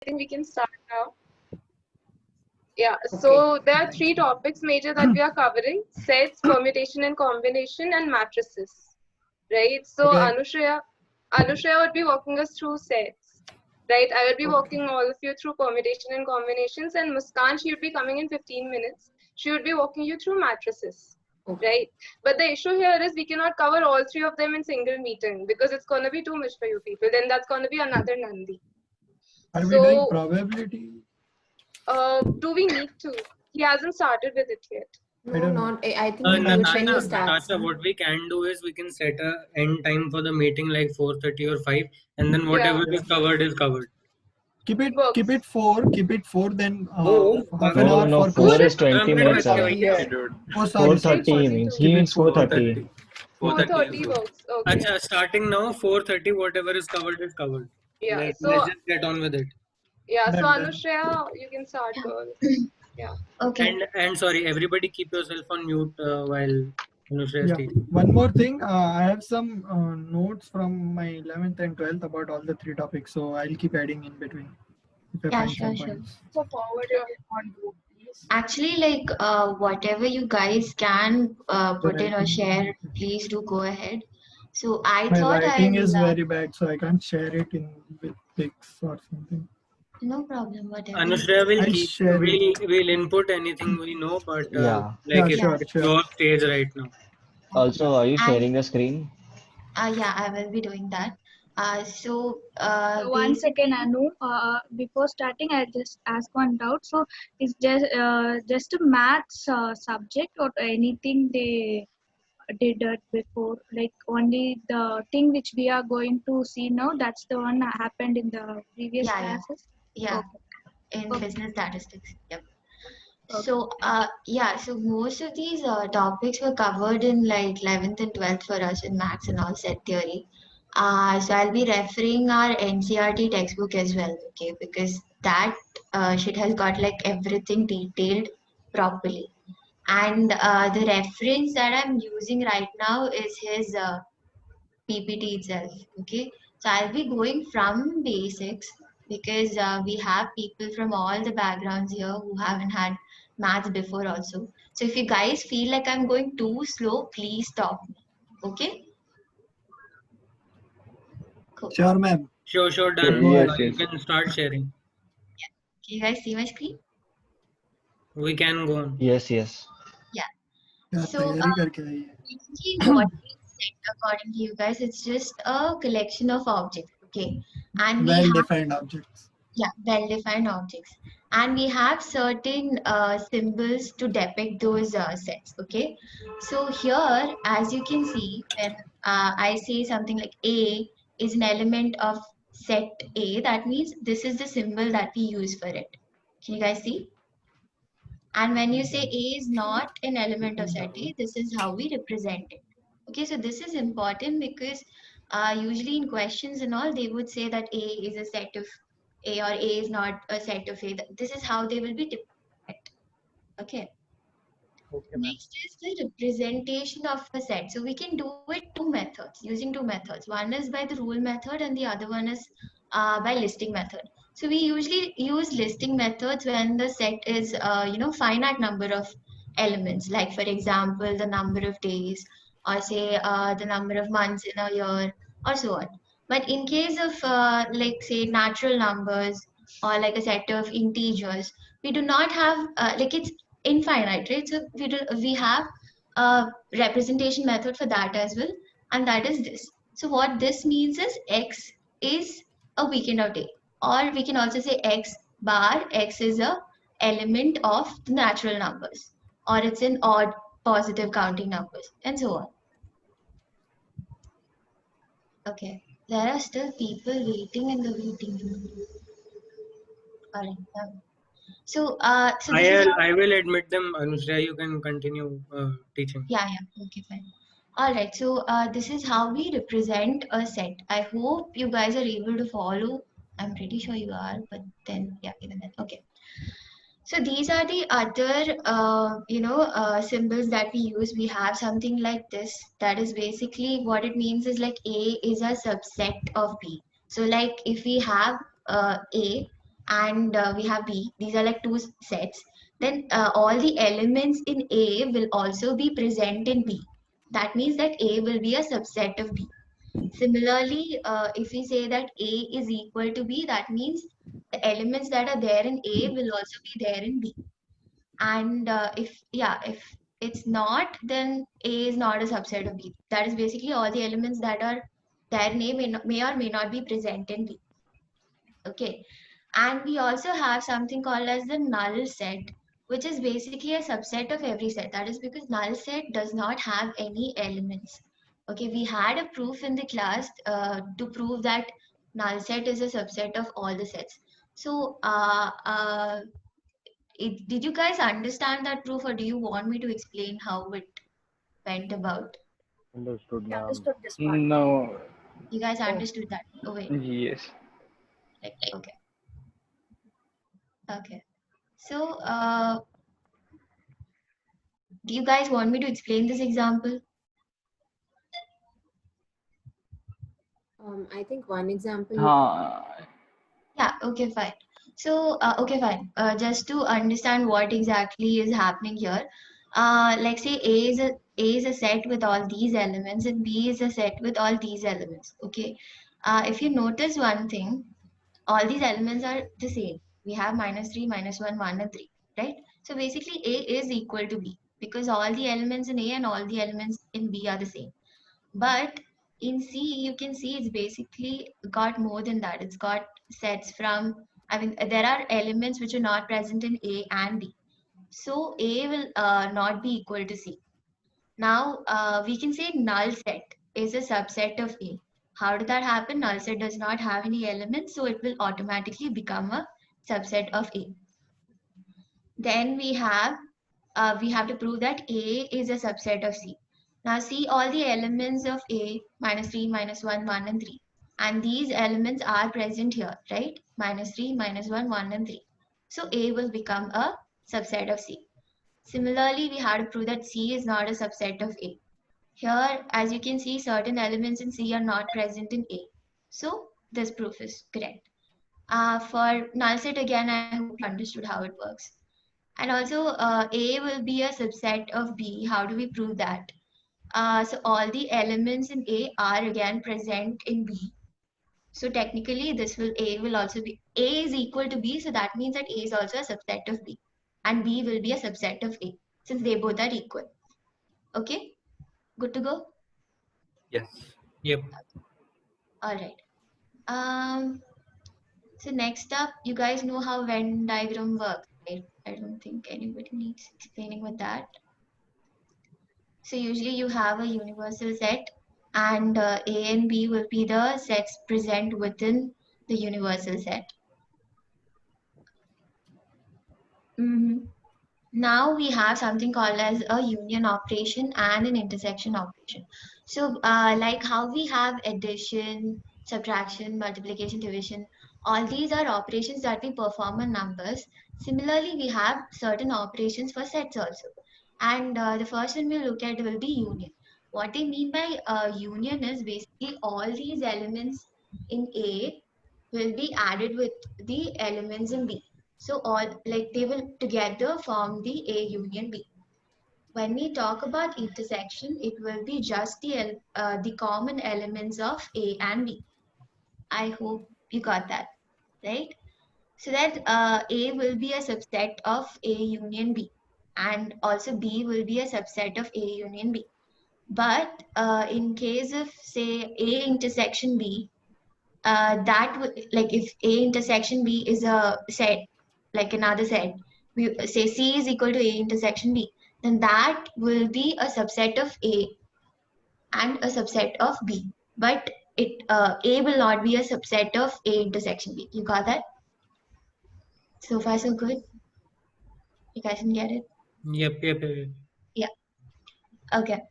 think we can start now. Yeah, so there are three topics major that we are covering: sets, permutation and combination, and matrices. Right? So Okay. Anushya would be walking us through sets. Right? I will be walking all of you through permutation and combinations, and Muskan, she would be coming in 15 minutes. She would be walking you through matrices. Right? But the issue here is we cannot cover all three of them in single meeting because it's going to be too much for you people. Then that's going to be another Nandi. Are we doing probability? Do we need to? He hasn't started with it yet. No, Not. I think when you start. Natasha, what we can do is we can set a end time for the meeting like 4:30 or 5, and then whatever is covered is covered. Keep it Works. keep it 4. Keep it 4. Then Oh, half an hour No, for 4 is questions. 20 minutes away. Yeah. Oh, sorry. 4:30 means he means 4:30. 4:30 works. Okay. Acha, starting now 4:30, whatever is covered is covered. Yeah. Let's So just get on with it. yeah. So Done. Anushya, you can start, girl. Yeah. Okay. And sorry, everybody keep yourself on mute while Anushya is Yeah. teaching. One more thing. I have some notes from my 11th and 12th about all the three topics. So I'll keep adding in between. If I Yeah, find some sure. points. So forward it on group, please. Actually, like whatever you guys can put in or share, please do go ahead. So I My thought writing is very bad, so I can't share it in with pics or something. no problem, whatever. Anushya will I'll share we'll input anything we know, but Yeah. Yeah, it's sure. your stage right now. Also, are you And- sharing the screen? Yeah, I will be doing that. One second, Anu. Before starting, I just ask one doubt. So, is just a maths subject or anything they did it before? Like only the thing which we are going to see now. That's the one that happened in the previous Yeah. classes. Yeah, in Okay. business statistics. Yep. Okay. So so most of these topics were covered in like 11th and 12th for us in maths and all set theory. So I'll be referring our NCRT textbook as well, okay, because that shit has got like everything detailed properly. And the reference that I'm using right now is his PPT itself, okay. So I'll be going from basics because we have people from all the backgrounds here who haven't had maths before also. So if you guys feel like I'm going too slow, please stop me, okay? Cool. Sure, ma'am. Sure, done. Yes, You yes. can start sharing. Can you guys see my screen? We can go on. Yes, yes. Yeah, So, तैयारी करके आइए. Basically, what is set according to you guys? It's just a collection of objects, okay? And we have Well-defined objects. well-defined objects, and we have certain symbols to depict those sets, okay? So here, as you can see, when I say something like A is an element of set A, that means this is the symbol that we use for it. Can you guys see? And when you say A is not an element of set A, this is how we represent it. Okay, so this is important because usually in questions and all, they would say that A is a set of A or A is not a set of A. This is how they will be depicted. Okay. Next is the representation of a set. So we can do it using two methods. One is by the rule method and the other one is by listing method. So we usually use listing methods when the set is, finite number of elements. Like for example, the number of days, or say the number of months in a year, or so on. But in case of like say natural numbers or like a set of integers, we do not have it's infinite, right? So we have a representation method for that as well, and that is this. So what this means is x is a weekend of day, or we can also say x bar, x is a element of the natural numbers, or it's an odd positive counting numbers, and so on. Okay, there are still people waiting in the waiting room. All right. So I will admit them, Anushya. You can continue teaching. Yeah, okay, fine. All right, so this is how we represent a set. I hope you guys are able to follow. I'm pretty sure you are, but then, yeah, even then, okay. So these are the other, symbols that we use. We have something like this. That is basically what it means is like A is a subset of B. So like if we have A, and we have B. These are like two sets. Then all the elements in A will also be present in B. That means that A will be a subset of B. Similarly, if we say that A is equal to B, that means the elements that are there in A will also be there in B. And if it's not, then A is not a subset of B. That is basically all the elements that are there in A may or may not be present in B. Okay. And we also have something called as the null set, which is basically a subset of every set. That is because null set does not have any elements. Okay, we had a proof in the class to prove that null set is a subset of all the sets. So did you guys understand that proof, or do you want me to explain how it went about? Understood, ma'am. Understood this part. No. You guys understood that? Oh wait. Yes. Like, okay. So do you guys want me to explain this example? I think one example. Yeah, okay, fine. So, okay, fine. Just to understand what exactly is happening here, like say A is a set with all these elements and B is a set with all these elements. Okay. If you notice one thing, all these elements are the same. We have -3, -1, 1, and 3, right? So basically A is equal to B because all the elements in A and all the elements in B are the same. But in C, you can see it's basically got more than that. It's got sets from, there are elements which are not present in A and B. So A will not be equal to C. Now, we can say null set is a subset of A. How did that happen? Null set does not have any elements, so it will automatically become a subset of A. Then we have to prove that A is a subset of C. Now see all the elements of A, -3, -1, 1, and 3. And these elements are present here, right? -3, -1, 1, and 3. So A will become a subset of C. Similarly, we have to prove that C is not a subset of A. Here, as you can see, certain elements in C are not present in A. So this proof is correct. For null set, again, I hope you understood how it works. And also, A will be a subset of B. How do we prove that? So all the elements in A are again present in B. So technically, A will also be, A is equal to B. So that means that A is also a subset of B. And B will be a subset of A since they both are equal. Okay, good to go? Yes. Yep. All right. So next up, you guys know how Venn diagram works, right? I don't think anybody needs explaining with that. So usually you have a universal set, and A and B will be the sets present within the universal set. Now we have something called as a union operation and an intersection operation. So like how we have addition, subtraction, multiplication, division, all these are operations that we perform on numbers. Similarly, we have certain operations for sets also. And the first one we'll look at will be union. What I mean by union is basically all these elements in A will be added with the elements in B. So all they will together form the A union B. When we talk about intersection, it will be just the common elements of A and B. I hope you got that, right? So that A will be a subset of A union B, and also B will be a subset of A union B. But in case of say A intersection B, that would, like if A intersection B is a set, like another set, we say C is equal to A intersection B, then that will be a subset of A and a subset of B. But A will not be a subset of A intersection B. You got that? So far so good? You guys can get it? Yep. Yeah. Okay.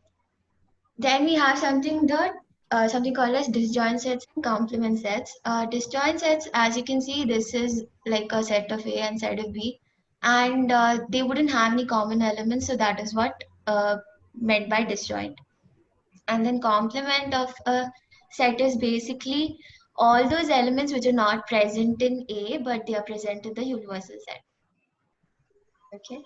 Then we have something called as disjoint sets and complement sets. Disjoint sets, as you can see, this is like a set of A and set of B, and they wouldn't have any common elements, so that is what meant by disjoint. And then complement of a set is basically all those elements which are not present in A, but they are present in the universal set. Okay.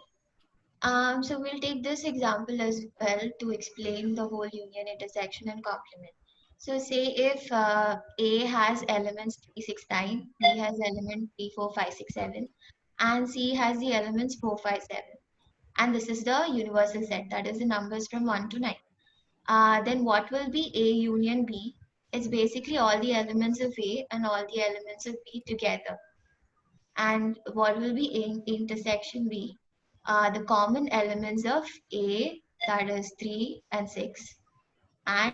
So we'll take this example as well to explain the whole union, intersection, and complement. So say if A has elements 3, 6, 9, B has element 3, 4, 5, 6, 7, and C has the elements 4, 5, 7. And this is the universal set, that is the numbers from 1 to 9. Then what will be A union B? It's basically all the elements of A and all the elements of B together. And what will be A intersection B? The common elements of A, that is 3 and 6. And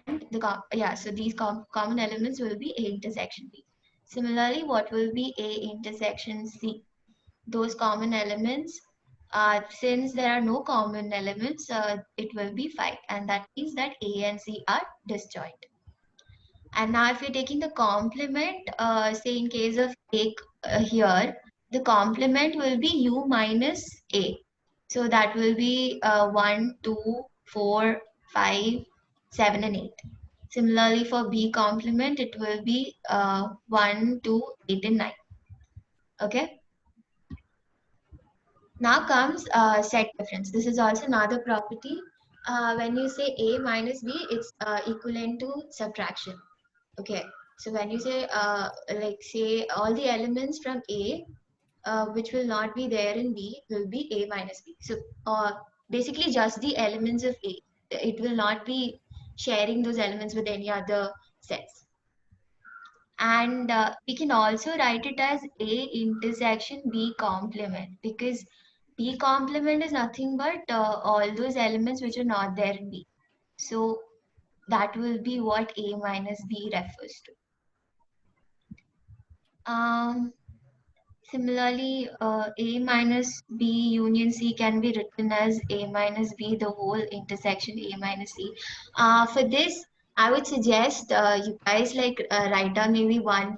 so these common elements will be A intersection B. Similarly, what will be A intersection C? Those common elements, since there are no common elements, it will be 5. And that means that A and C are disjoint. And now if you're taking the complement, say in case of A here, the complement will be U minus A. So that will be 1, 2, 4, 5, 7, and 8. Similarly, for B complement, it will be 1, 2, 8, and 9. Okay. Now comes set difference. This is also another property. When you say A minus B, it's equivalent to subtraction. Okay. So when you say, like say all the elements from A, which will not be there in B, will be A minus B. So basically just the elements of A. It will not be sharing those elements with any other sets. And we can also write it as A intersection B complement, because B complement is nothing but all those elements which are not there in B. So that will be what A minus B refers to. Similarly, A minus B union C can be written as A minus B, the whole intersection A minus C. For this, I would suggest you guys write down maybe one,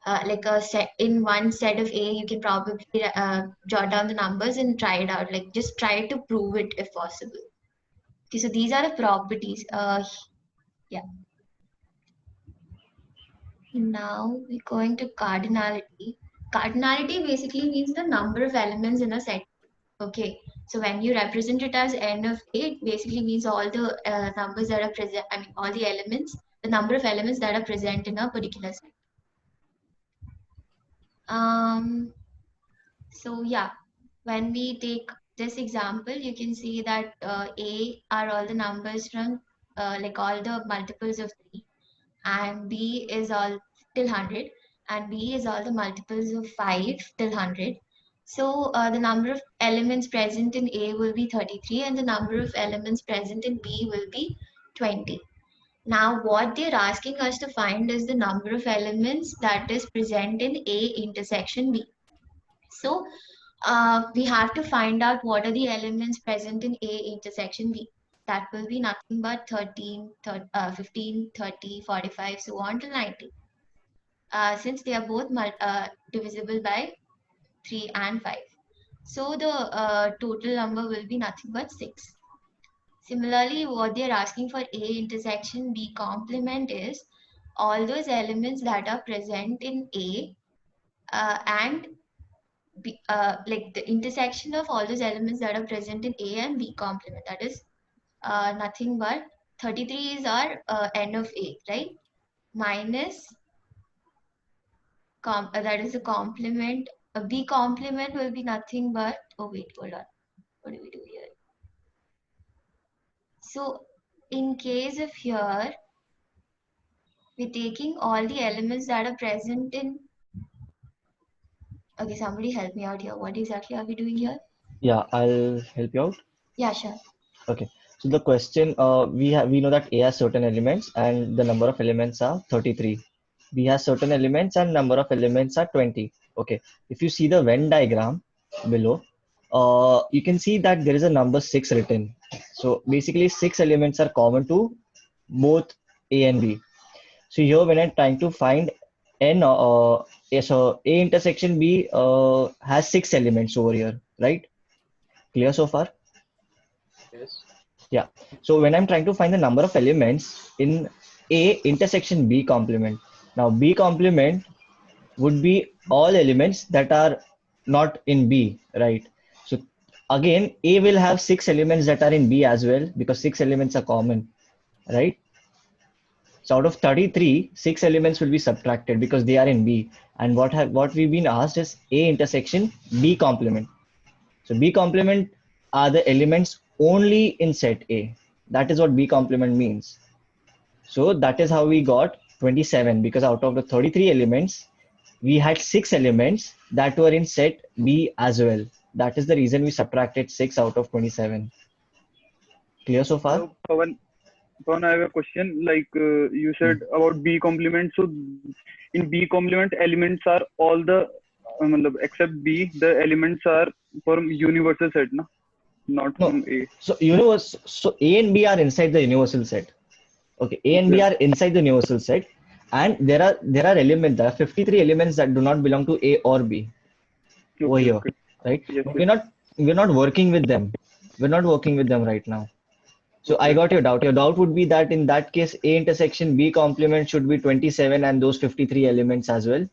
like a set in one set of A, you can probably jot down the numbers and try it out. Like just try to prove it if possible. Okay, so these are the properties. Yeah. Now we're going to cardinality. Cardinality basically means the number of elements in a set. Okay, so when you represent it as n of A, it basically means all the numbers that are present, I mean all the elements, the number of elements that are present in a particular set. So yeah, when we take this example, you can see that A are all the numbers from like all the multiples of 3, and B is all till 100, and B is all the multiples of 5 till 100. So the number of elements present in A will be 33, and the number of elements present in B will be 20. Now what they're asking us to find is the number of elements that is present in A intersection B. So we have to find out what are the elements present in A intersection B. That will be nothing but 13, 15, 30, 45, so on till 90. Since they are both divisible by 3 and 5. So the total number will be nothing but 6. Similarly, what they are asking for A intersection B complement is all those elements that are present in A and B, like the intersection of all those elements that are present in A and B complement. That is nothing but 33 is our n of A, right? Minus that is the complement. B complement will be nothing but, oh wait, hold on. What do we do here? So in case of here, we're taking all the elements that are present in, okay, somebody help me out here. What exactly are we doing here? Yeah, I'll help you out. Yeah, sure. Okay. So the question, we know that A has certain elements and the number of elements are 33. B has certain elements and number of elements are 20. Okay. If you see the Venn diagram below, you can see that there is a number 6 written. So basically 6 elements are common to both A and B. So here when I'm trying to find N, so A intersection B has 6 elements over here, right? Clear so far? Yes. Yeah. So when I'm trying to find the number of elements in A intersection B complement, Now B complement would be all elements that are not in B, right? So again, A will have 6 elements that are in B as well, because 6 elements are common, right? So out of 33, 6 elements will be subtracted because they are in B. And what we've been asked is A intersection B complement. So B complement are the elements only in set A. That is what B complement means. So that is how we got 27, because out of the 33 elements, we had 6 elements that were in set B as well. That is the reason we subtracted 6 out of 27. Clear so far? So, Pawan, I have a question. Like you said about B complement. So in B complement, elements are all the except B. The elements are from universal set, no? Not No. from A. So A and B are inside the universal set. Okay, A and B are inside the universal set, and there are elements. There are 53 elements that do not belong to A or B over here, right? Yes, But we're not working with them. We're not working with them right now. So I got your doubt. Your doubt would be that in that case, A intersection B complement should be 27 and those 53 elements as well.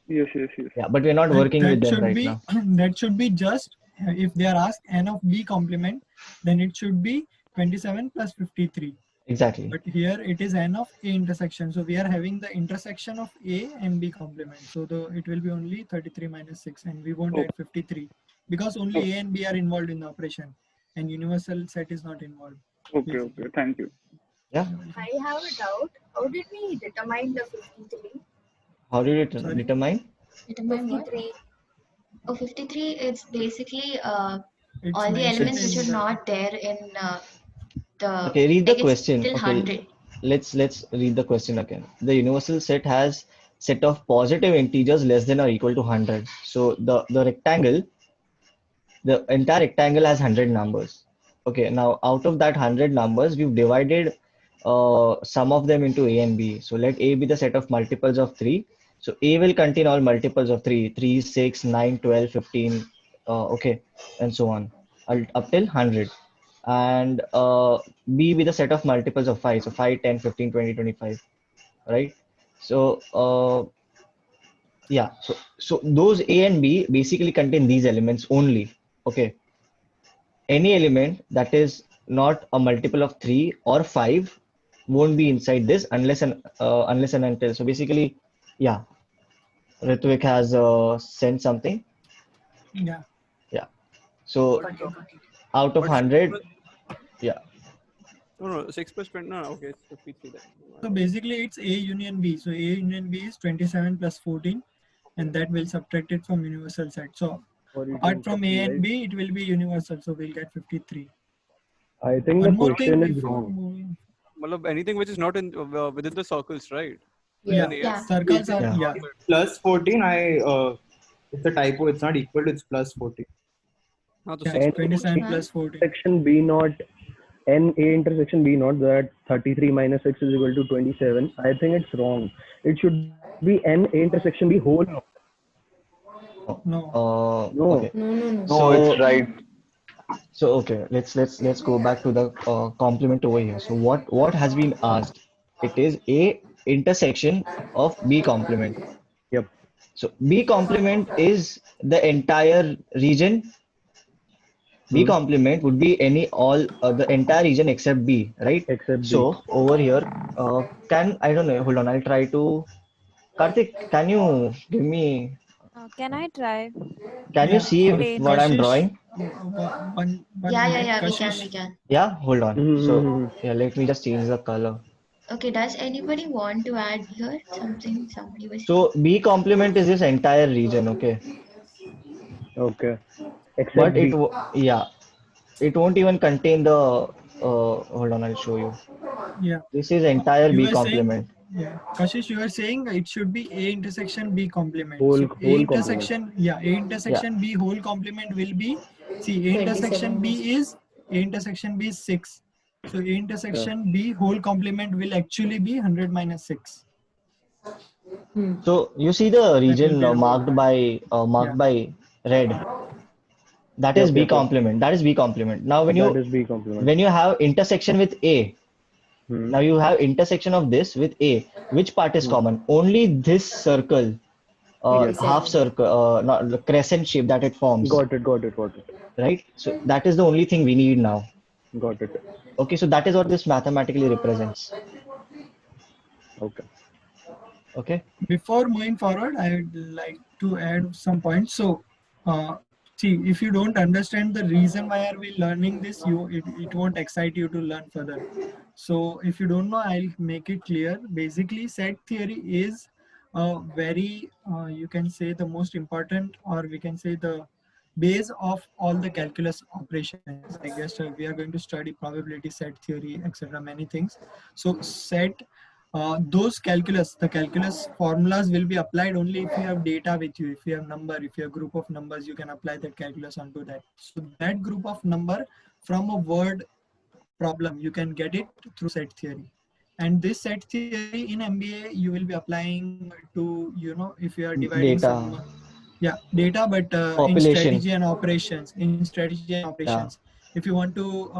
Yes. Yeah, but we're not working with them right now. That should be just, if they are asked n of B complement, then it should be 27 plus 53. Exactly. But here it is n of A intersection. So we are having the intersection of A and B complement. So it will be only 33 minus 6, and we won't add 53 because only A and B are involved in the operation and universal set is not involved. Okay. Thank you. Yeah. I have a doubt. How did we determine the 53? How did it determine? Determine what? 53. Oh, 53, it's basically all It's the mentioned elements in which are the- not there in the. Okay, read the like it's question. Till Okay, 100. let's read the question again. The universal set has set of positive integers less than or equal to 100. So the rectangle, the entire rectangle has 100 numbers. Okay, now out of that 100 numbers, we've divided some of them into A and B. So let A be the set of multiples of 3. So A will contain all multiples of 3, 3, 6, 9, 12, 15, okay, and so on, up till 100. And B be the set of multiples of 5. So 5, 10, 15, 20, 25, right? So yeah, so those A and B basically contain these elements only, okay? Any element that is not a multiple of 3 or 5 won't be inside this unless and until. So basically, yeah, Ritvik has sent something. Yeah. So out of 100, yeah. No, 6 plus 20. No, okay, it's 53 then. So basically it's A union B. So A union B is 27 plus 14, and that will subtract it from universal set. So apart from A and B, it will be universal. So we'll get 53. I think One the more thing question is before wrong. moving. Malab, anything which is not in within the circles, right? Yeah, Within Yeah. circles are, Yeah. yeah. Plus 14, it's a typo, it's not equal to, it's plus 14. No, so Yeah, 6 it's 27 Huh? plus 14. Intersection B naught, N A intersection B naught, that 33 minus 6 is equal to 27. I think it's wrong. It should be N A intersection B whole. No. No. Okay. No. So it's right. So okay, let's go back to the complement over here. So what has been asked? It is A intersection of B complement. Yep. So B complement is the entire region. B complement would be the entire region except B, right? Except B. So over here, I don't know. Hold on, I'll try to. Karthik, can you give me? Can I try? Can you see Explain. what I'm Kashish, drawing? One Yeah, minute. we Kashish, can. Yeah, hold on. So Mhm. yeah, let me just change the color. Okay, does anybody want to add here something somebody was So B complement is this entire region, okay? Okay. Except But B. it won't even contain the. Hold on, I'll show you. Yeah. This is entire You B were saying, complement. yeah, Kashish, you were saying it should be A intersection B complement. Whole So A complement. intersection, yeah, A intersection B whole complement will be, see, A intersection 27 B is, A intersection B is 6. So A intersection B whole complement will actually be 100 minus 6. So you see the region be marked by red. That is Yep, B yep, yep. complement. That is B complement. Now when That is B complement. you have intersection with A, Now you have intersection of this with A. Which part is common? Only this circle, Yes. half circle, not the crescent shape that it forms. Got it. Right? So that is the only thing we need now. Got it. Okay, so that is what this mathematically represents. Okay. Okay. Before moving forward, I would like to add some points. So, see, if you don't understand the reason why are we learning this, it won't excite you to learn further. So, if you don't know, I'll make it clear. Basically, set theory is very, you can say, the most important, or we can say the base of all the calculus operations. I guess we are going to study probability, set theory, etc. Many things. So, set. Those the calculus formulas will be applied only if you have data with you. If you have number, if you have group of numbers, you can apply that calculus onto that. So that group of number from a word problem, you can get it through set theory. And this set theory in MBA, you will be applying to, if you are dividing Data. Data, but in Population. strategy and operations, if you want to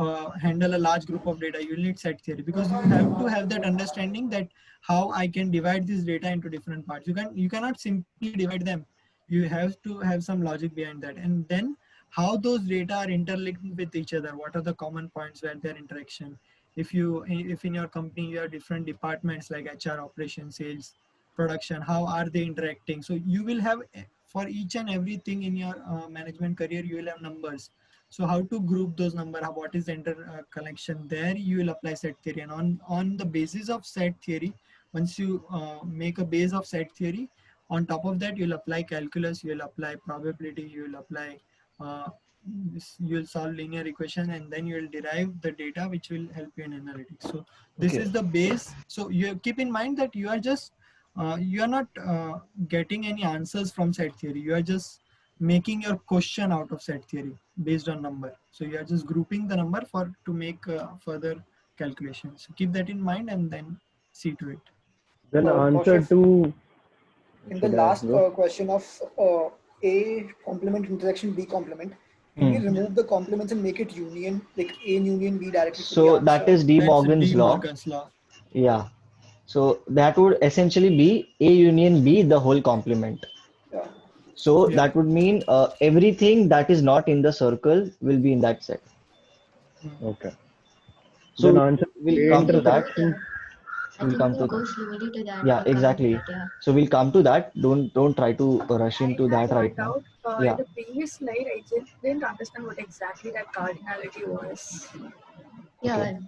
handle a large group of data, you will need set theory, because you have to have that understanding that how I can divide this data into different parts. You cannot simply divide them. You have to have some logic behind that, and then how those data are interlinked with each other. What are the common points where their interaction? If in your company you have different departments like HR, operations, sales, production, how are they interacting? So you will have, for each and everything in your management career, you will have numbers. So how to group those numbers, what is the interconnection there, you will apply set theory. And on the basis of set theory, once you make a base of set theory, on top of that, you'll apply calculus, you will apply probability, you will apply, you will solve linear equation, and then you will derive the data which will help you in analytics. So this is the base. So you keep in mind that you are just, you are not getting any answers from set theory. You are just making your question out of set theory based on number. So you are just grouping the number to make further calculations. So keep that in mind and then see to it. Then answer to in the last question of A complement intersection B complement, can we remove the complements and make it union, like A union B directly? So that is De Morgan's law. Yeah. So that would essentially be A union B, the whole complement. Yeah. So that would mean everything that is not in the circle will be in that set. Okay. So then answer we'll come to that. We'll come to go slowly to that. Yeah, exactly. So we'll come to that. Don't try to rush into that right now. In the previous slide, I didn't understand what exactly that cardinality was. Yeah.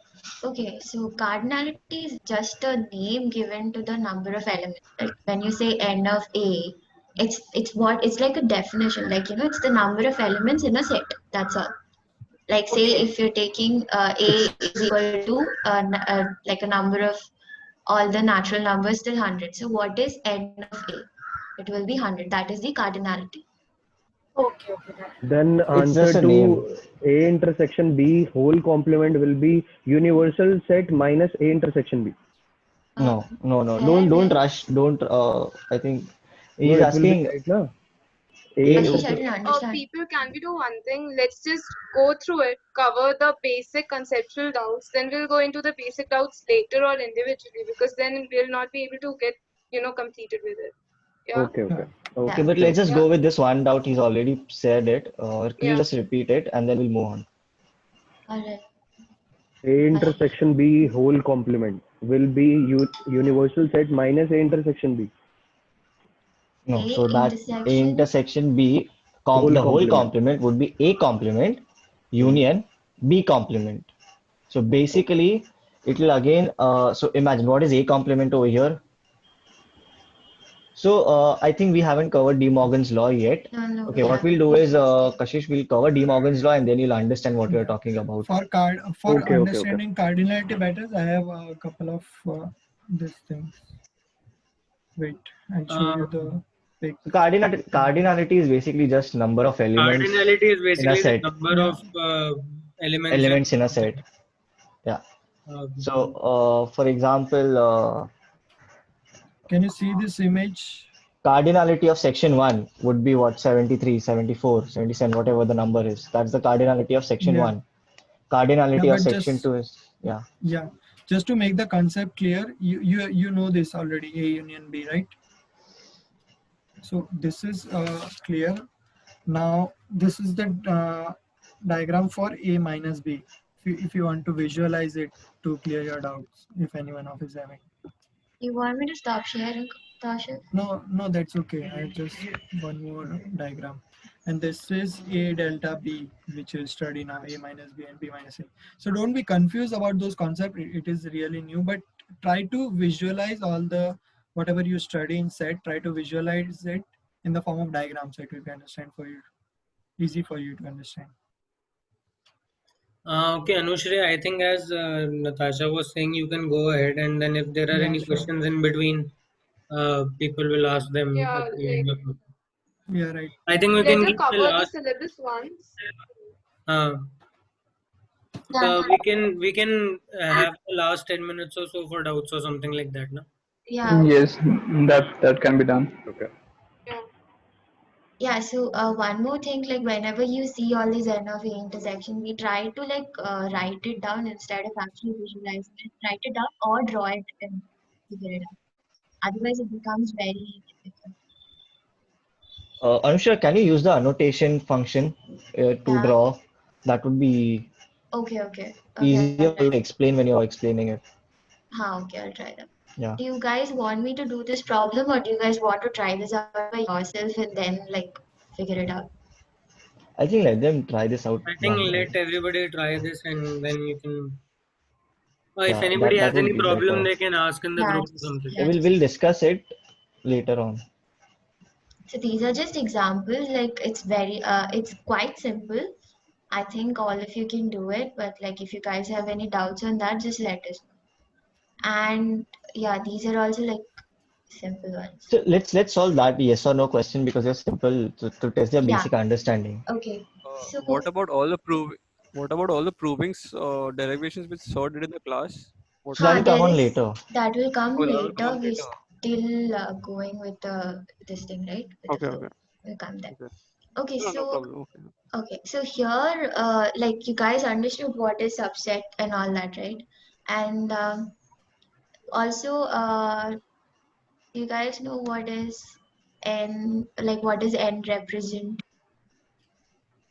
Okay. So cardinality is just a name given to the number of elements. Like when you say n of A, it's like a definition. Like it's the number of elements in a set. That's all. Like say if you're taking A is equal to like a number of all the natural numbers till 100. So what is n of A? It will be 100. That is the cardinality. Okay. Then answer to A intersection B whole complement will be universal set minus A intersection B. No. Don't rush. Don't. I think he's asking. People, can we do one thing? Let's just go through it, cover the basic conceptual doubts, then we'll go into the basic doubts later or individually, because then we'll not be able to get completed with it. Yeah. Okay, but let's just go with this one doubt. He's already said it. Can you just repeat it and then we'll move on? Alright. A intersection B whole complement will be universal set minus A intersection B. No, so that A intersection B, the whole complement would be A complement union B complement. So basically, it will again. So imagine what is A complement over here. So I think we haven't covered De Morgan's law yet. No, okay, what we'll do is Kashish will cover De Morgan's law and then you'll understand what we are talking about. For understanding cardinality better, I have a couple of these things. Wait, I'll show you the pic. Cardinality is basically just number of elements. Cardinality is basically the number of elements in a set. Yeah. So for example. Can you see this image? Cardinality of section 1 would be what? 73, 74, 77, whatever the number is. That's the cardinality of section 1. Cardinality of section 2 is, Yeah. Just to make the concept clear, you know this already, A union B, right? So this is clear. Now this is the diagram for A minus B. If you want to visualize it to clear your doubts, if anyone of is having. You want me to stop sharing, Tasha? No, that's okay. I just one more diagram. And this is A delta B, which is study now, A minus B and B minus A. So don't be confused about those concepts. It is really new, but try to visualize all the, whatever you study in set, try to visualize it in the form of diagrams so it will be understand for you, easy for you to understand. Okay, Anushri, I think as Natasha was saying, you can go ahead, and then if there are Yeah, any sure. questions in between, people will ask them. Yeah, at the end of it. Yeah, right. I think we Let can her give the cover the last. syllabus once. We can have the last 10 minutes or so for doubts or something like that, no? Yeah. Yes, that can be done. Okay. Yeah, so one more thing, like whenever you see all these N of A intersection, we try to like write it down instead of actually visualizing it. Write it down or draw it and figure it out. Otherwise, it becomes very difficult. Anushka, can you use the annotation function to Yeah. draw? That would be Okay. easier for you to explain when you're explaining it. Okay, I'll try that. Yeah. Do you guys want me to do this problem, or do you guys want to try this out by yourself and then like figure it out? I think let them try this out. I think one by let everybody try this, and then you can. If Yeah, anybody that has any would be problem, better. they can ask in the Yeah, group or something. We'll discuss it later on. So these are just examples. Like it's quite simple. I think all of you can do it, but like if you guys have any doubts on that, just let us know. And yeah, these are also like simple ones. So let's solve that yes or no question because they're simple to test their Yeah. basic understanding. Okay. So What about all the provings derivations which Sir did in the class? What So that will come on there is later. that will come Oh, that will come later. on We're later. still going with this thing, right? With the Okay. flow. We'll come there. Okay. Okay, No so problem. Okay. so here, like you guys understood what is subset and all that, right? And also, you guys know what is n, like what does n represent?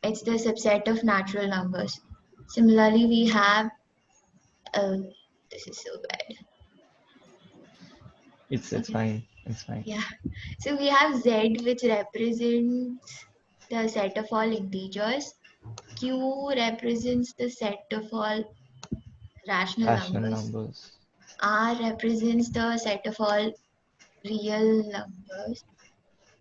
It's the subset of natural numbers. Similarly, we have, this is so bad. It's fine. It's fine. Yeah. So we have z, which represents the set of all integers. Q represents the set of all rational numbers. R represents the set of all real numbers.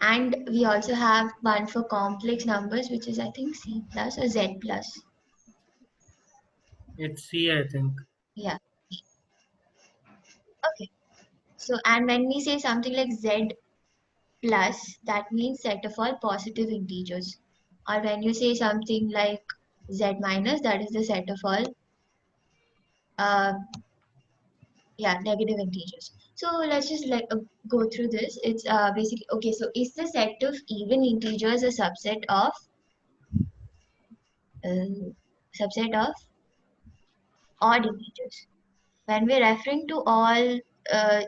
And we also have one for complex numbers, which is I think C plus or Z plus. It's C, I think. Yeah. Okay. So, and when we say something like Z plus, that means set of all positive integers. Or when you say something like Z minus, that is the set of all negative integers. So let's just go through this. It's basically okay. So is the set of even integers a subset of odd integers? When we're referring to all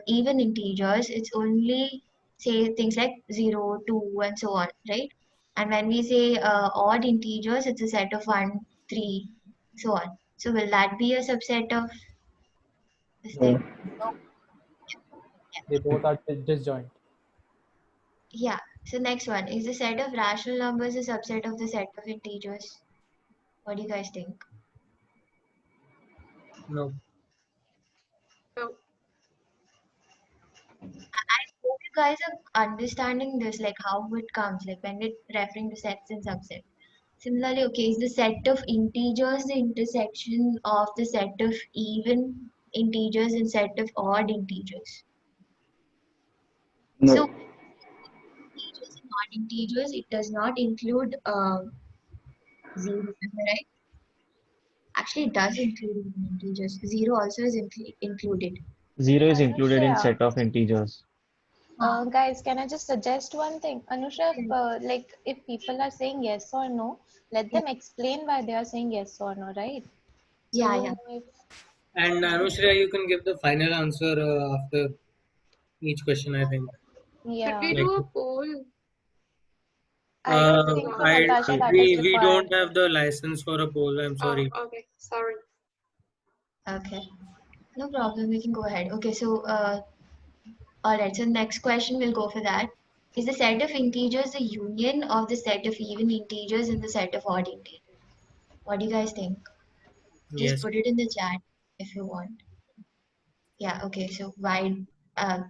even integers, it's only say things like 0, 2, and so on, right? And when we say odd integers, it's a set of 1, 3, so on. So will that be a subset of this thing? No. They both are disjoint. Yeah. So next one, is the set of rational numbers a subset of the set of integers? What do you guys think? No. I hope you guys are understanding this, like how it comes, like when we're referring to sets and subsets. Similarly, okay, is the set of integers the intersection of the set of even integers and set of odd integers? No. So, integers and odd integers, it does not include 0, am I right? Actually, it does include even integers. 0 also is included. 0 is included in Anushya. set of integers. Guys, can I just suggest one thing? Anusha, if people are saying yes or no, let them explain why they are saying yes or no, right? Yeah, So yeah. And Anushya, you can give the final answer after each question, I think. Should Yeah. we do a poll? I think so, Natasha, that is we required. don't have the license for a poll. I'm sorry. Oh, okay. Sorry. Okay, no problem. We can go ahead. Okay, so all right. So next question we'll go for that. Is the set of integers the union of the set of even integers and the set of odd integers? What do you guys think? Just Yes. put it in the chat if you want. Yeah. Okay. So why?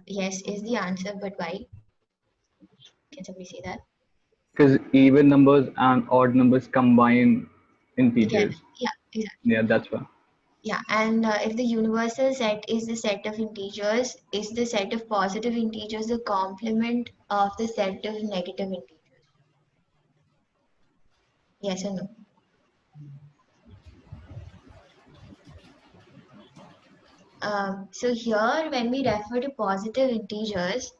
Yes is the answer, but why? Can somebody say that? Because even numbers and odd numbers combine integers. Again. Yeah. Exactly. Yeah, that's why. Yeah, and if the universal set is the set of integers, is the set of positive integers the complement of the set of negative integers? Yes or no? So here, when we refer to positive integers,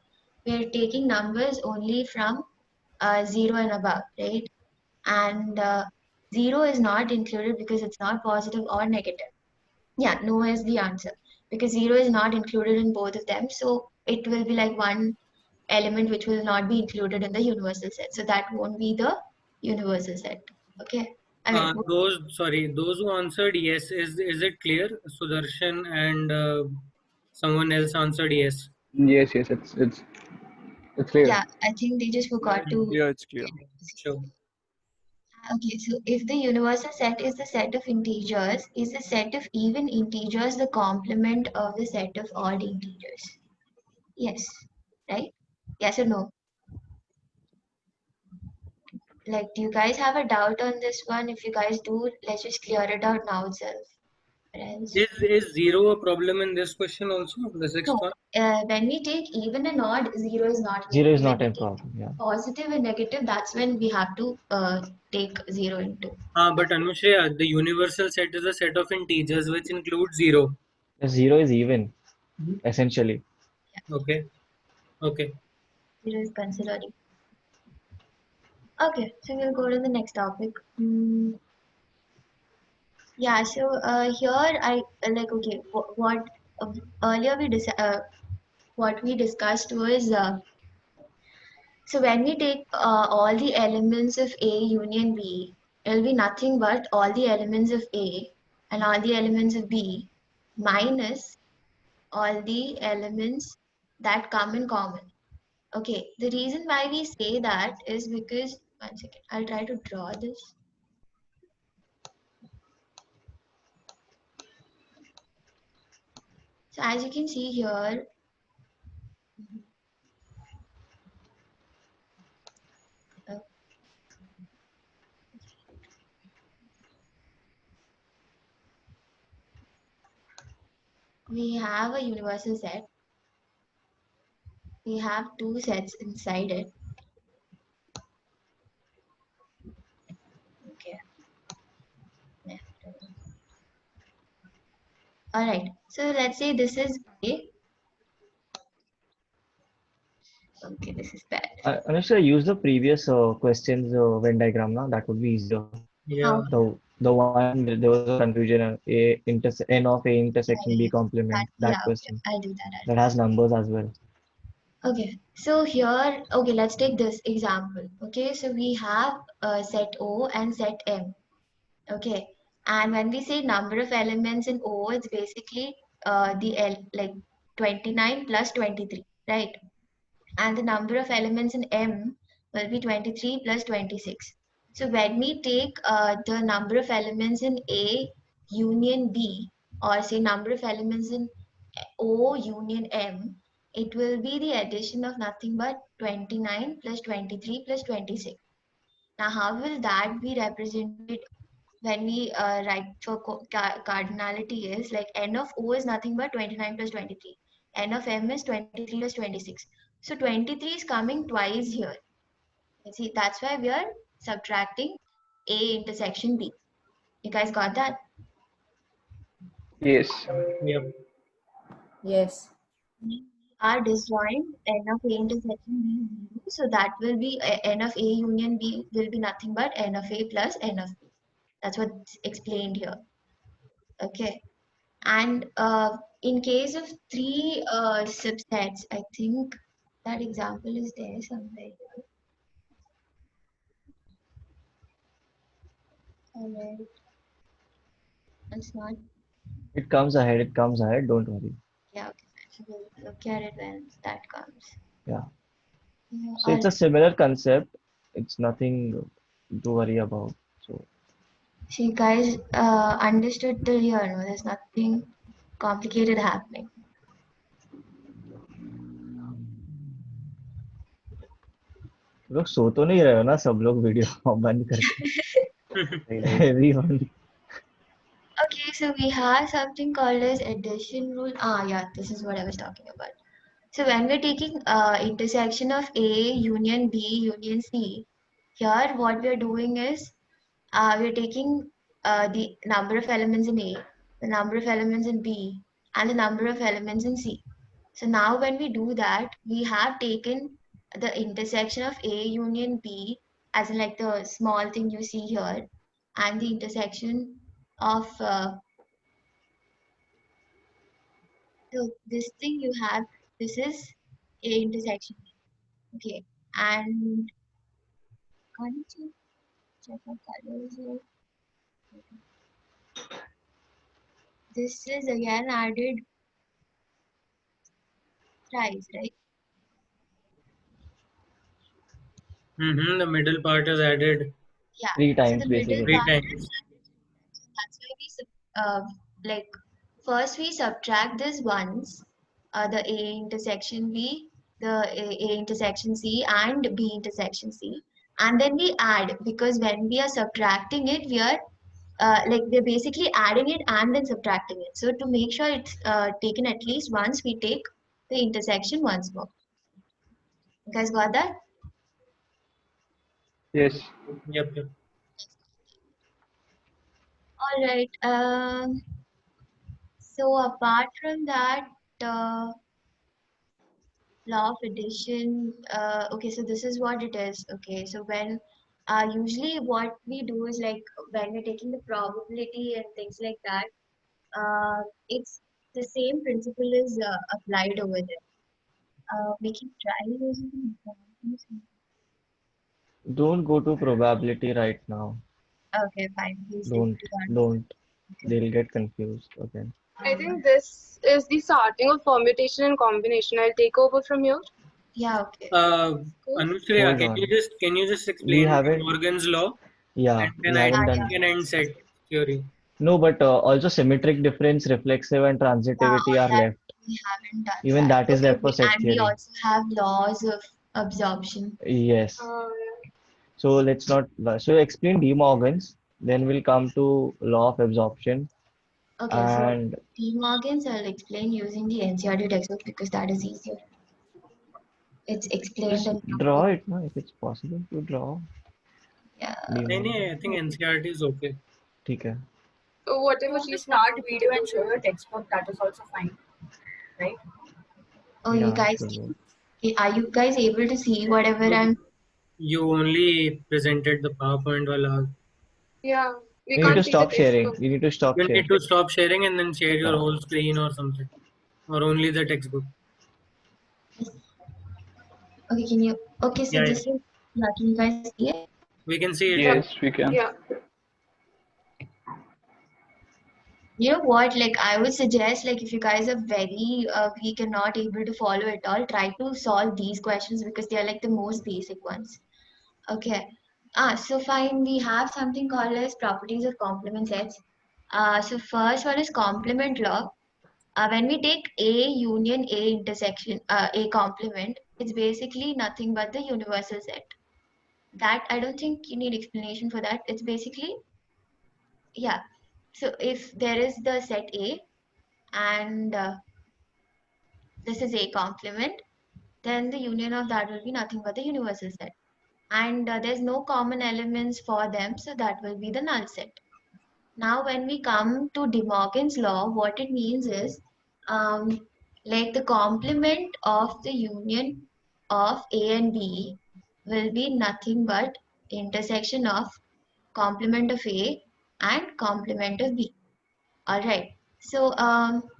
we are taking numbers only from 0 and above, right? And 0 is not included because it's not positive or negative. Yeah, no is the answer because 0 is not included in both of them. So it will be like one element which will not be included in the universal set. So that won't be the universal set. Okay. I mean, Those who answered yes, is it clear? Sudarshan and someone else answered yes. Yes, it's clear. yeah, I think they just forgot to. Yeah, it's clear. Sure. Okay, so if the universal set is the set of integers, is the set of even integers the complement of the set of odd integers? Yes, right? Yes or no? Like, do you guys have a doubt on this one? If you guys do, let's just clear it out now itself. Friends. Is 0 a problem in this question also? The sixth No, one? when we take even and odd, 0 is not. 0 is When not we a take problem. Yeah. positive and negative, that's when we have to take 0 into. But Anushya, the universal set is a set of integers which includes 0. 0 is even, essentially. Okay. Okay. 0 is considered. Okay, so we'll go to the next topic. Yeah, so here I like okay. What earlier what we discussed was so when we take all the elements of A union B, it will be nothing but all the elements of A and all the elements of B minus all the elements that come in common. Okay, the reason why we say that is because, one second, I'll try to draw this. So as you can see here, we have a universal set. We have two sets inside it. Okay. Yeah. All right. So let's say this is A. Okay, this is bad. Anushya, use the previous questions Venn diagram now. That would be easier. Yeah. The one there was a confusion. N of A intersection B complement. That yeah, question. I'll do that. That has numbers as well. Okay, so here, okay, let's take this example. Okay, so we have set O and set M. Okay, and when we say number of elements in O, it's basically like 29 plus 23, right? And the number of elements in M will be 23 plus 26. So when we take the number of elements in A union B, or say number of elements in O union M, it will be the addition of nothing but 29 plus 23 plus 26. Now, how will that be represented when we write for cardinality is like n of O is nothing but 29 plus 23. N of M is 23 plus 26. So 23 is coming twice here. You see, that's why we are subtracting A intersection B. You guys got that? Yes. Yep. Yes. Are disjoint n of A intersection B is 0. So that will be n of A union B will be nothing but n of A plus n of B. That's what's explained here. Okay. And in case of three subsets, I think that example is there somewhere. Alright. It's not. It comes ahead. It comes ahead. Don't worry. Yeah, okay. So we'll look at it when that comes. Yeah. Yeah, So it's a similar concept. It's nothing to worry about. So so you guys understood till here, no? There's nothing complicated happening. लोग सो तो नहीं रहे हो ना सब लोग video बंद करके everyone. Okay, so we have something called as addition rule. Yeah, this is what I was talking about. So when we're taking intersection of A union B union C, here what we're doing is we're taking the number of elements in A, the number of elements in B, and the number of elements in C. So now when we do that, we have taken the intersection of A union B as in like the small thing you see here, and the intersection of so this thing you have, this is A intersection. Okay, and can't you check out colors here? This is again added thrice, right? The middle part is added Yeah. 3 So times the middle basically. 3 part times. is so that's why we like first we subtract this once, the A intersection B, the A intersection C, and B intersection C, and then we add, because when we are subtracting it, we are like we're basically adding it and then subtracting it. So to make sure it's taken at least once, we take the intersection once more. You guys got that? Yes. Yep. All right. So apart from that, law of addition. Okay, so this is what it is. Okay, so when usually what we do is like when we're taking the probability and things like that, it's the same principle is applied over there. We can try using examples. Don't go to probability right now. Okay, fine. We'll stick to that. Don't. They'll get confused. Okay. I think this is the starting of permutation and combination. I'll take over from here. Yeah, okay. Anushriya, Hold can on. you just explain haven't- Morgan's law? Yeah, And then we I haven't done. can end set theory. No, but also symmetric difference, reflexive, and transitivity are that left. we haven't done Even that is left for set and we theory. also have laws of absorption. Yes. So let's not. So explain De Morgan's, then we'll come to law of absorption. Okay, And so De Morgan's I'll explain using the NCERT textbook because that is easier. It's explained just in draw it, no, if it's possible to draw. Yeah. I think NCERT is okay. Okay. So whatever You start video and show your textbook, that is also fine, right? Oh, Yeah, you guys, sure. are you guys able to see whatever I'm? You only presented the PowerPoint wala. Yeah, we You need can't to see stop the sharing. textbook. You need to stop You sharing. need to stop sharing and then share your Yeah. whole screen or something, or only the textbook. Okay, can you? Okay, so Yeah, this is. Yeah, can you guys see it? we can see it. Yes, we can. Yeah. You know what? Like, I would suggest, like, if you guys are very weak and not able to follow it all, try to solve these questions because they are like the most basic ones. Okay. So fine, we have something called as properties of complement sets. So first one is complement law. When we take A union A intersection, A complement, it's basically nothing but the universal set. That I don't think you need explanation for that. It's basically, yeah. So if there is the set A and this is A complement, then the union of that will be nothing but the universal set. And there's no common elements for them, so that will be the null set. Now, when we come to De Morgan's law, what it means is like the complement of the union of A and B will be nothing but intersection of complement of A and complement of B. All right. So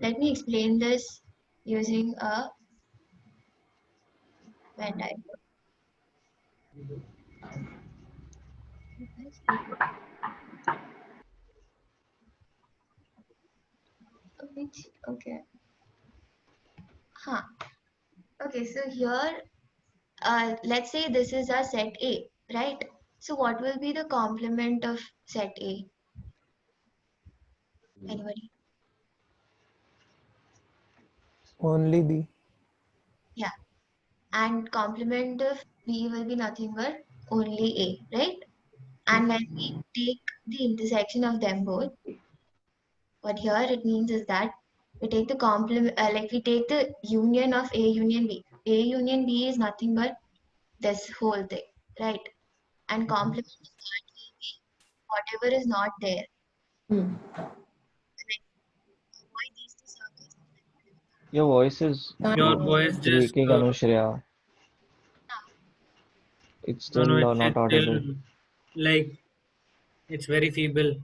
let me explain this using a Venn diagram. Okay. Huh. Okay, so here, let's say this is a set A, right? So what will be the complement of set A? Anybody? Only B. Yeah. And complement of B will be nothing but only A, right? And when we take the intersection of them both, what here it means is that we take the complement, like we take the union of A union B. A union B is nothing but this whole thing, right? And complement of that will be whatever is not there. Like why these two circles? Your voice is Your voice just breaking, Anushriya. It's no, still it's not still audible. like it's very feeble.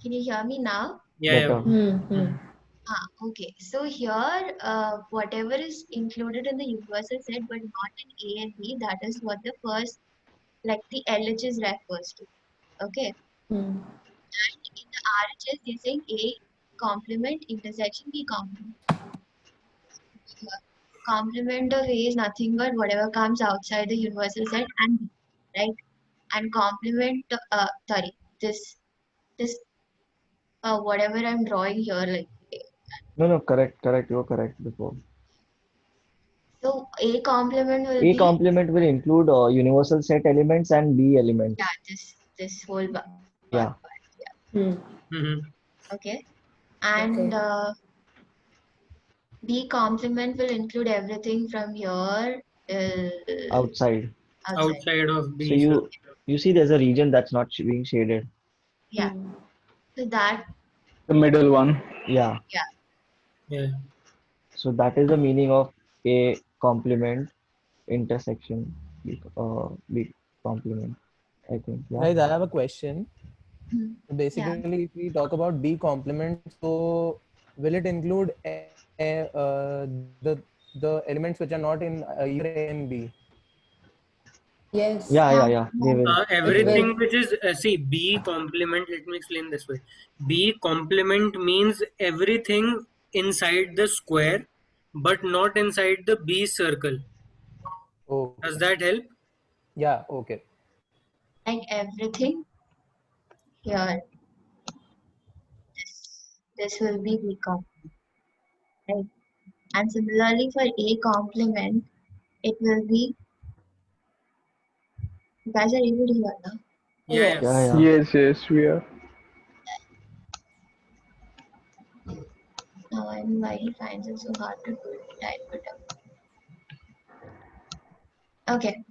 Can you hear me now? Yeah, Better. Okay. So here, whatever is included in the universal set but not in A and B, that is what the first, like the LHS refers to. Okay. And in the RHS, they're saying A complement intersection B complement. Complement of A is nothing but whatever comes outside the universal set and B, right? And complement, sorry, this whatever I'm drawing here, like No, correct. You're correct before. so A complement will A be complement will include universal set elements and B elements. yeah this whole part. Yeah. Okay, and B complement will include everything from here Outside. outside of So B. you see there's a region that's not being shaded. yeah. So that The middle one. Yeah. Yeah. So that is the meaning of A complement intersection B complement. I think. Yeah. Guys, I have a question. yeah. Basically, if we talk about B complement, so will it include the elements which are not in either A and B? Yes. Yeah. They will. Everything which is see B complement. Let me explain this way. B complement means everything inside the square, but not inside the B circle. Oh, Does that help? yeah. Okay. Like everything here, this will be B complement, right? And similarly for A complement, it will be. You guys are able to hear now. Yeah. Yeah. Yes, we are. Now I know why he finds it so hard to type it up. Okay.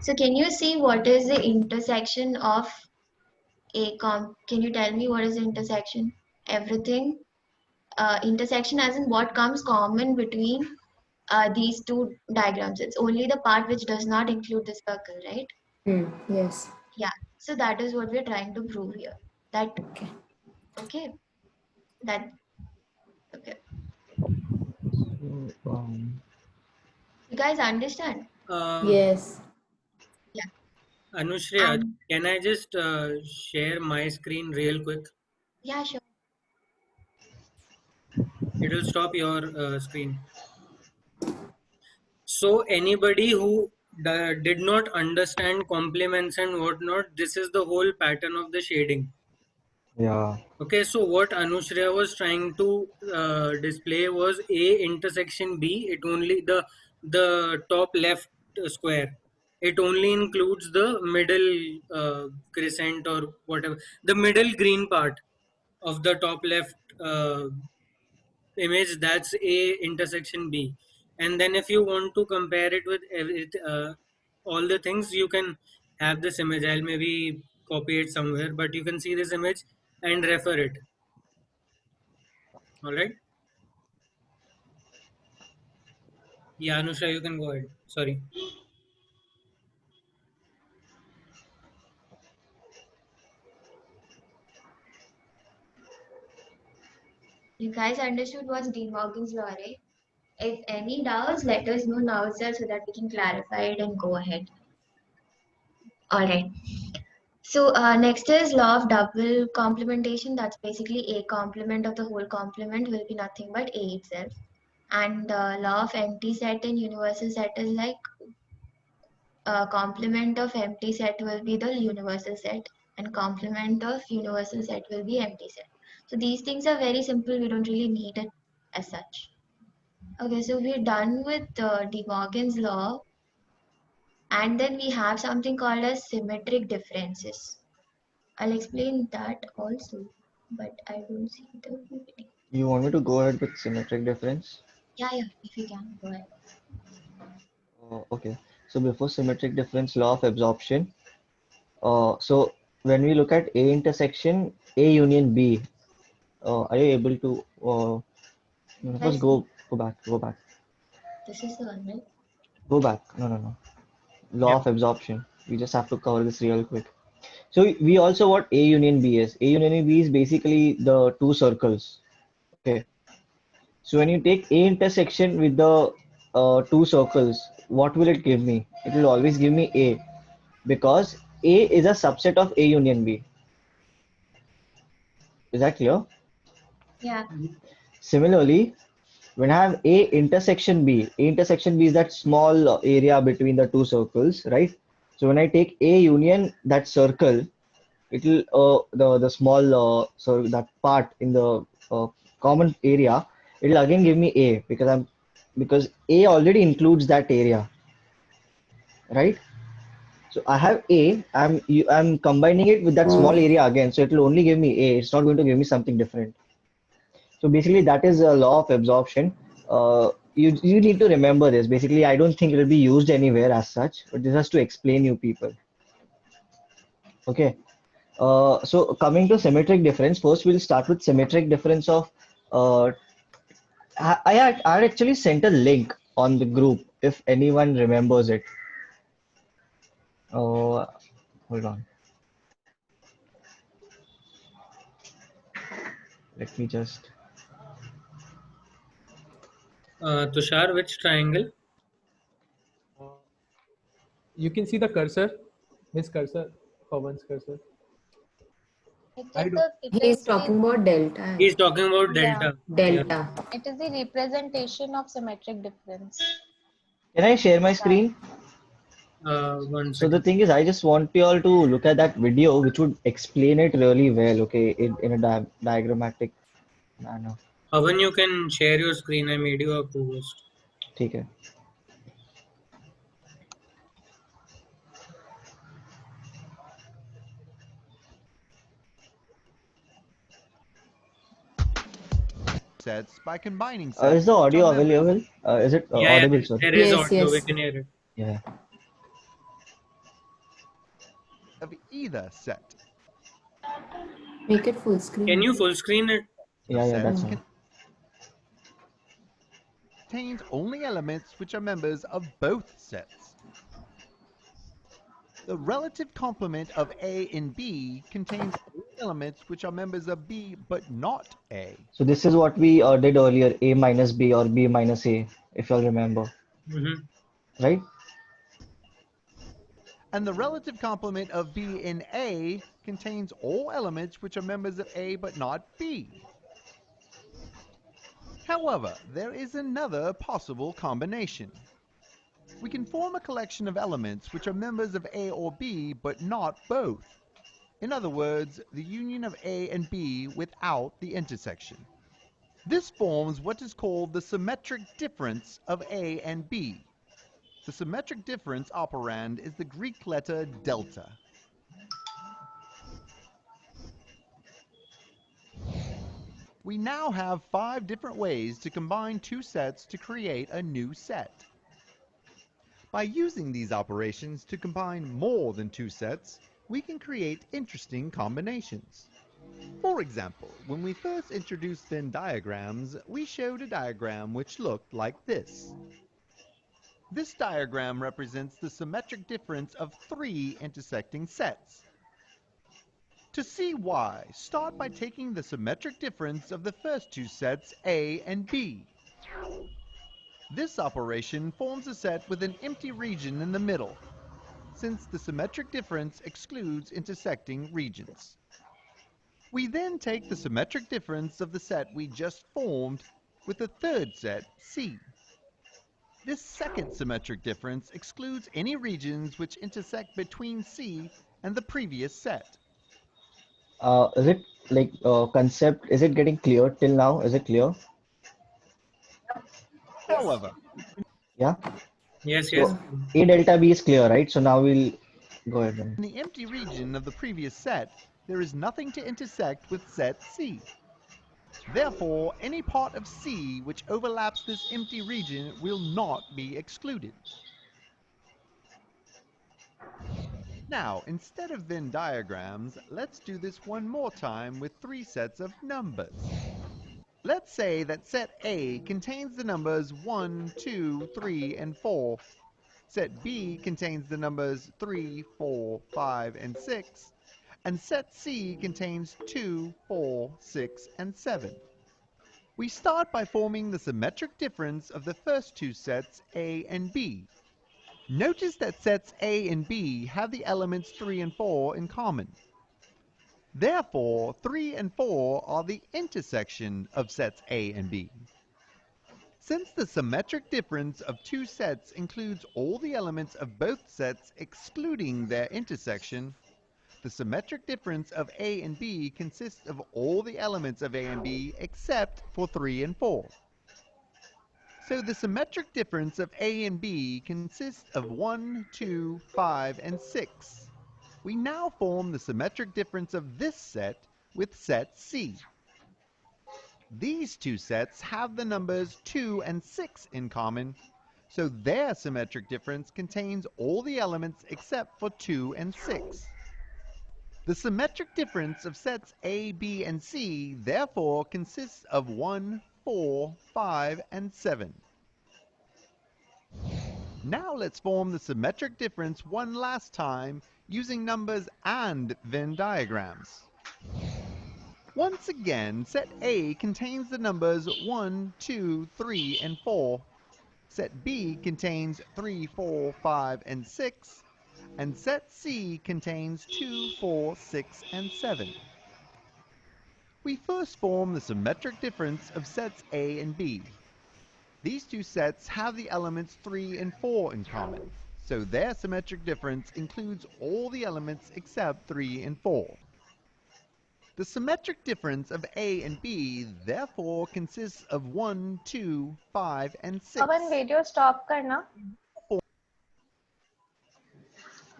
So can you see what is the intersection of can you tell me what is the intersection? Everything. Intersection as in what comes common between these two diagrams. It's only the part which does not include the circle, right? Yes. Yeah. So that is what we're trying to prove here. That okay. That okay. You guys understand? Yes. Yeah. Anushriya, can I just share my screen real quick? Yeah, sure. It will stop your screen. So anybody who did not understand complements and whatnot, this is the whole pattern of the shading. Yeah. Okay, so what Anushriya was trying to display was A intersection B. It only the top left square. It only includes the middle crescent or whatever, the middle green part of the top left image. That's A intersection B. And then if you want to compare it with all the things, you can have this image. I'll maybe copy it somewhere, but you can see this image and refer it. All right. Yeah, Anusha, you can go ahead. Sorry. You guys understood what's De Morgan's law, right? If any doubts, let us know now itself so that we can clarify it and go ahead. All right. So next is law of double complementation. That's basically A complement of the whole complement will be nothing but A itself. And law of empty set in universal set is like complement of empty set will be the universal set and complement of universal set will be empty set. So these things are very simple. We don't really need it as such. Okay, so we're done with De Morgan's law. And then we have something called as symmetric differences. I'll explain that also, but I don't see the PPT. You want me to go ahead with symmetric difference? Yeah, if you can, go ahead. Okay. So before symmetric difference, law of absorption. So when we look at A intersection A union B, are you able to? First, go back. This is the one, right? Go back. No. Law of absorption. We just have to cover this real quick. So we also what A union B is. A union B is basically the two circles. Okay. So when you take A intersection with the two circles, what will it give me? It will always give me A, because A is a subset of A union B. Is that clear? Yeah. Similarly, when I have A intersection B is that small area between the two circles, right? So when I take A union that circle, it will the small so that part in the common area, it will again give me A, because A already includes that area, right? So I have A, I'm combining it with that small area again, so it will only give me A. It's not going to give me something different. So basically, that is a law of absorption. You need to remember this. Basically, I don't think it will be used anywhere as such, but this has to explain you people. Okay. So coming to symmetric difference, first we'll start with symmetric difference of. I had actually sent a link on the group if anyone remembers it. Hold on. Let me just. Tushar, which triangle? You can see the cursor, his cursor, Pawan's cursor. He's talking about delta. He's talking about delta. Delta. It is the representation of symmetric difference. Can I share my screen? So the thing is, I just want you all to look at that video, which would explain it really well, okay, in a diagrammatic manner. Havan, you can share your screen. I made you a co-host. Okay. Sets by combining sets. Is the audio available? Is it audible, sir? There is audio. We can hear it. Yeah. Of either set. Make it full screen. Can you full screen it? Yeah, that's fine. Contains only elements which are members of both sets. The relative complement of A and B contains elements which are members of B but not A. So this is what we did earlier, A minus B or B minus A, if you all remember. Right? And the relative complement of B in A contains all elements which are members of A but not B. However, there is another possible combination. We can form a collection of elements which are members of A or B but not both. In other words, the union of A and B without the intersection. This forms what is called the symmetric difference of A and B. The symmetric difference operand is the Greek letter delta. We now have 5 different ways to combine two sets to create a new set. By using these operations to combine more than two sets, we can create interesting combinations. For example, when we first introduced Venn diagrams, we showed a diagram which looked like this. This diagram represents the symmetric difference of 3 intersecting sets. To see why, start by taking the symmetric difference of the first two sets A and B. This operation forms a set with an empty region in the middle, since the symmetric difference excludes intersecting regions. We then take the symmetric difference of the set we just formed with the third set, C. This second symmetric difference excludes any regions which intersect between C and the previous set. Is it like concept? Is it getting clear till now? Is it clear? However, Yeah. Yes, So yes. A delta B is clear, right? So now we'll go ahead. Then. in the empty region of the previous set, there is nothing to intersect with set C. Therefore, any part of C which overlaps this empty region will not be excluded. Now, instead of Venn diagrams, let's do this one more time with three sets of numbers. Let's say that set A contains the numbers 1, 2, 3, and 4. Set B contains the numbers 3, 4, 5, and 6. And set C contains 2, 4, 6, and 7. We start by forming the symmetric difference of the first two sets A and B. Notice that sets A and B have the elements 3 and 4 in common. Therefore, 3 and 4 are the intersection of sets A and B. Since the symmetric difference of two sets includes all the elements of both sets excluding their intersection, the symmetric difference of A and B consists of all the elements of A and B except for 3 and 4. So the symmetric difference of A and B consists of 1, 2, 5, and 6. We now form the symmetric difference of this set with set C. These two sets have the numbers 2 and 6 in common, so their symmetric difference contains all the elements except for 2 and 6. The symmetric difference of sets A, B, and C therefore consists of 1, 4, 5, and 7. Now let's form the symmetric difference one last time using numbers and Venn diagrams. Once again, set A contains the numbers 1, 2, 3, and 4. Set B contains 3, 4, 5, and 6. And set C contains 2, 4, 6, and 7. We first form the symmetric difference of sets A and B. These two sets have the elements 3 and 4 in common, so their symmetric difference includes all the elements except 3 and 4. The symmetric difference of A and B therefore consists of 1, 2, 5, and 6. Pawan, video stop करना.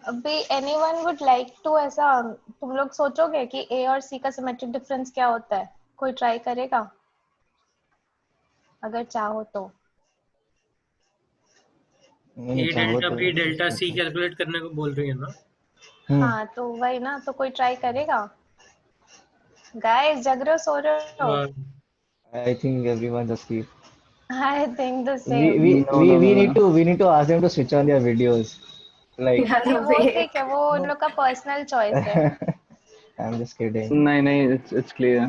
अभी anyone would like to ऐसा तुम लोग सोचोगे कि A और C का symmetric difference क्या होता है? कोई try करेगा? अगर चाहो तो. A delta B delta C calculate करने को बोल रही है ना? हाँ तो वही ना, तो कोई try करेगा? Guys, जग रहे हो, सो रहे हो? I think everyone's asleep. I think the same. We need to ask them to switch on their videos. Like वो ठीक है, वो उन लोग का personal choice है. I'm just kidding. No, it's clear.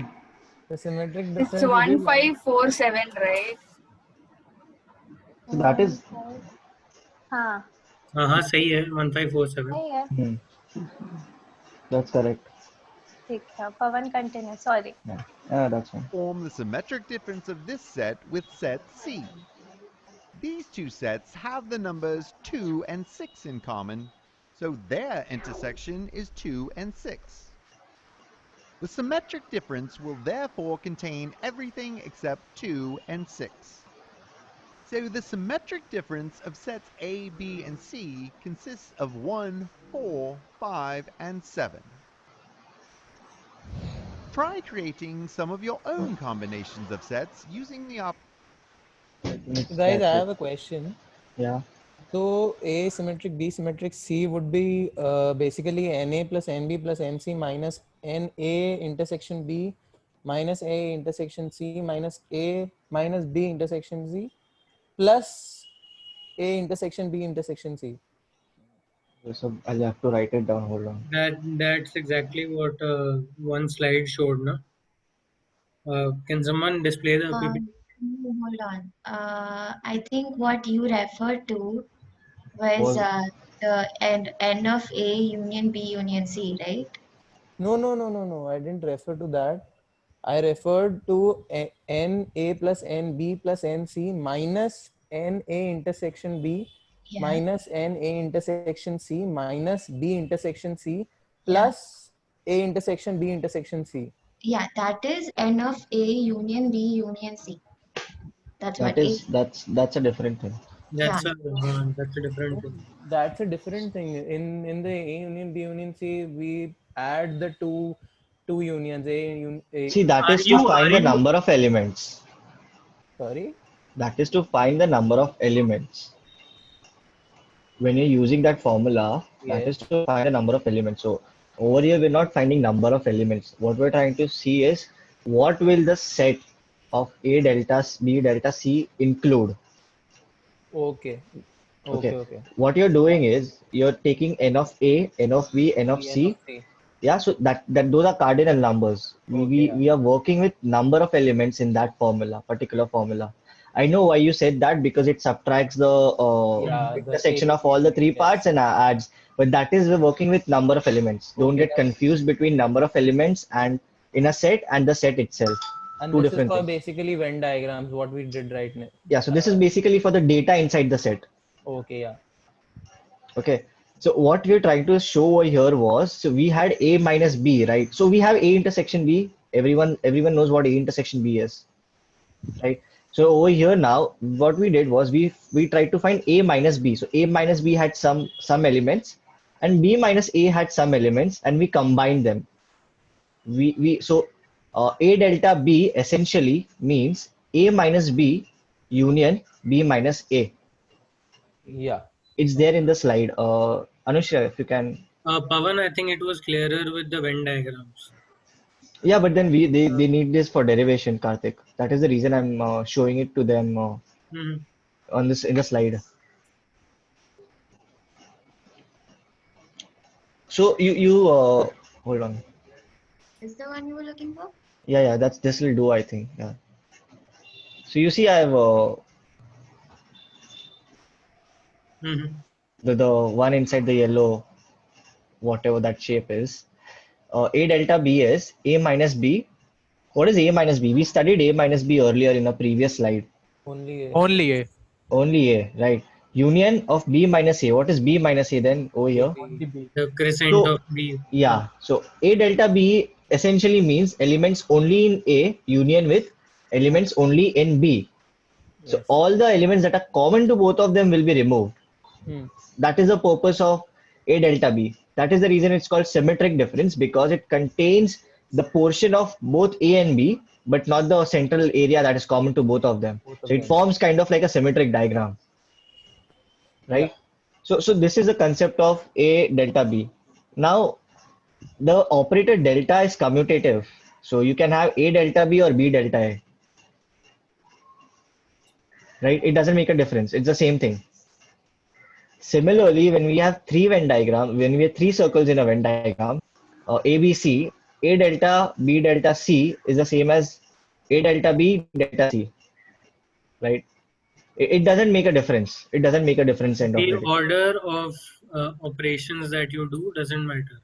The symmetric difference. It's 1547, right? So that is. हाँ. हाँ सही है 1547. सही है. That's correct. ठीक है, Pawan continue. Sorry. Yeah, that's fine. Form the symmetric difference of this set with set C. These two sets have the numbers 2 and 6 in common, so their intersection is 2 and 6. The symmetric difference will therefore contain everything except 2 and 6. So the symmetric difference of sets A, B, and C consists of 1, 4, 5, and 7. Try creating some of your own combinations of sets using the Guys, I have a question. Yeah. So A symmetric, B symmetric, C would be basically NA plus NB plus MC minus NA intersection B minus A intersection C minus A minus B intersection C plus A intersection B intersection C. So I'll have to write it down. Hold on. That's exactly what one slide showed, no? Can someone display the PPT? Hold on. I think what you referred to was the end of A union B union C, right? No. I didn't refer to that. I referred to NA plus NB plus NC minus NA intersection B minus NA intersection C minus B intersection C plus A intersection B intersection C. Yeah, that is N of A union B union C. That's what That's a different thing. That's a different thing. That's a different thing. In the A union B union C, we add the two unions. See, that is to find the number of elements. Sorry? That is to find the number of elements. When you're using that formula, that is to find the number of elements. So over here, we're not finding number of elements. What we're trying to see is what will the set of A delta B delta C include. Okay. What you're doing is you're taking N of A, N of B, N of C. Yeah, so that those are cardinal numbers. We are working with number of elements in that particular formula. I know why you said that, because it subtracts the intersection of all the three parts and adds. But that is, we're working with number of elements. Don't get confused between number of elements and in a set and the set itself. And Two this is different for things. basically Venn diagrams, what we did right now. Yeah, so this is basically for the data inside the set. Okay, yeah. Okay. So what we're trying to show over here was, so we had A minus B, right? So we have A intersection B. Everyone knows what A intersection B is, right? So over here now, what we did was we tried to find A minus B. So A minus B had some elements, and B minus A had some elements, and we combined them. A delta B essentially means A minus B union B minus A. Yeah. It's there in the slide. Anushya, if you can. Pawan, I think it was clearer with the Venn diagrams. Yeah, but then they need this for derivation, Karthik. That is the reason I'm showing it to them on this in the slide. So you hold on. Is the one you were looking for? Yeah, this will do, I think. Yeah. So you see, I have the one inside the yellow, whatever that shape is. A delta B is A minus B. What is A minus B? We studied A minus B earlier in a previous slide. Only A. Only A, right. Union of B minus A. What is B minus A then over here? The crescent of B. Yeah. So A delta B essentially means elements only in A union with elements only in B. So all the elements that are common to both of them will be removed. That is the purpose of A delta B. That is the reason it's called symmetric difference, because it contains the portion of both A and B, but not the central area that is common to both of them. So it forms kind of like a symmetric diagram, right? So this is the concept of A delta B. Now, the operator delta is commutative. So you can have A delta B or B delta A, right? It doesn't make a difference. It's the same thing. Similarly, when we have three circles in a Venn diagram, ABC, A delta B delta C is the same as A delta B delta C, right? It doesn't make a difference. It doesn't make a difference. The order of operations that you do doesn't matter.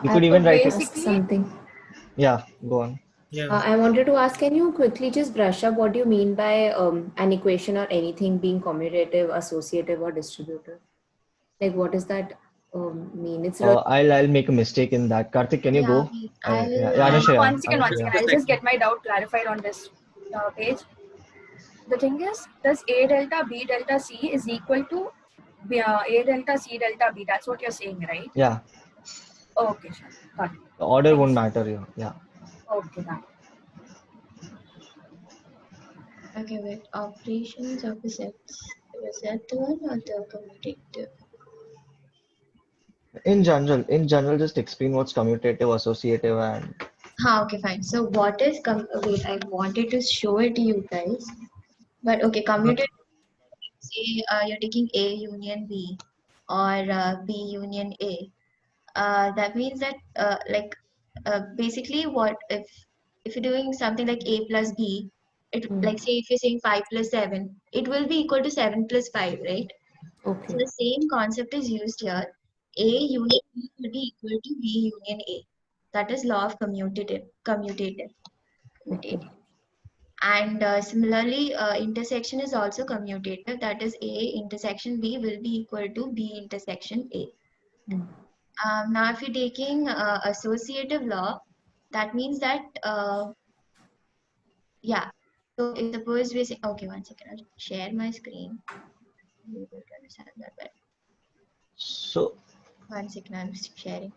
You could even write it. Something. Yeah, go on. I wanted to ask, can you quickly just brush up what you mean by an equation or anything being commutative, associative, or distributive? Like, what does that mean? It's I'll make a mistake in that. Karthik, can you go? One second. I'll just get my doubt clarified on this page. The thing is, does A delta B delta C is equal to A delta C delta B? That's what you're saying, right? Yeah. Okay, sure. Got it. The order won't matter here. Yeah. Okay, done. Okay, wait. Operations of the sets. Was that the one or the commutative? In general, just explain what's commutative, associative, and. Okay, fine. So what is wait, I wanted to show it to you guys. But okay, commutative, say you're taking A union B. or B union A. That means that basically what if you're doing something like A plus B, it like say if you're saying 5 plus 7, it will be equal to 7 plus 5, right? Okay. So the same concept is used here. A union B will be equal to B union A. That is law of commutative. And similarly, intersection is also commutative. That is A intersection B will be equal to B intersection A. Now, if you're taking associative law, that means that, yeah. So if suppose we say, okay, one second, I'll share my screen. Be able to understand that better. So, one second, I'm sharing.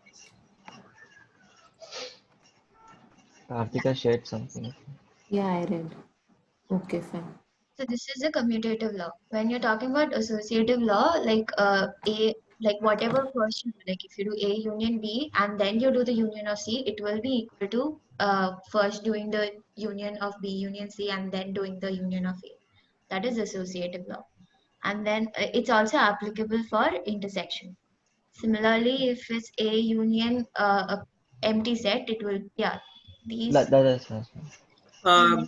Karthika shared something. Yeah, I read. Okay, fine. So this is a commutative law. When you're talking about associative law, like whatever first you do, like if you do A union B and then you do the union of C, it will be equal to first doing the union of B union C and then doing the union of A. That is associative law. And then it's also applicable for intersection. Similarly, if it's A union a empty set, it will, yeah, these. That is nice.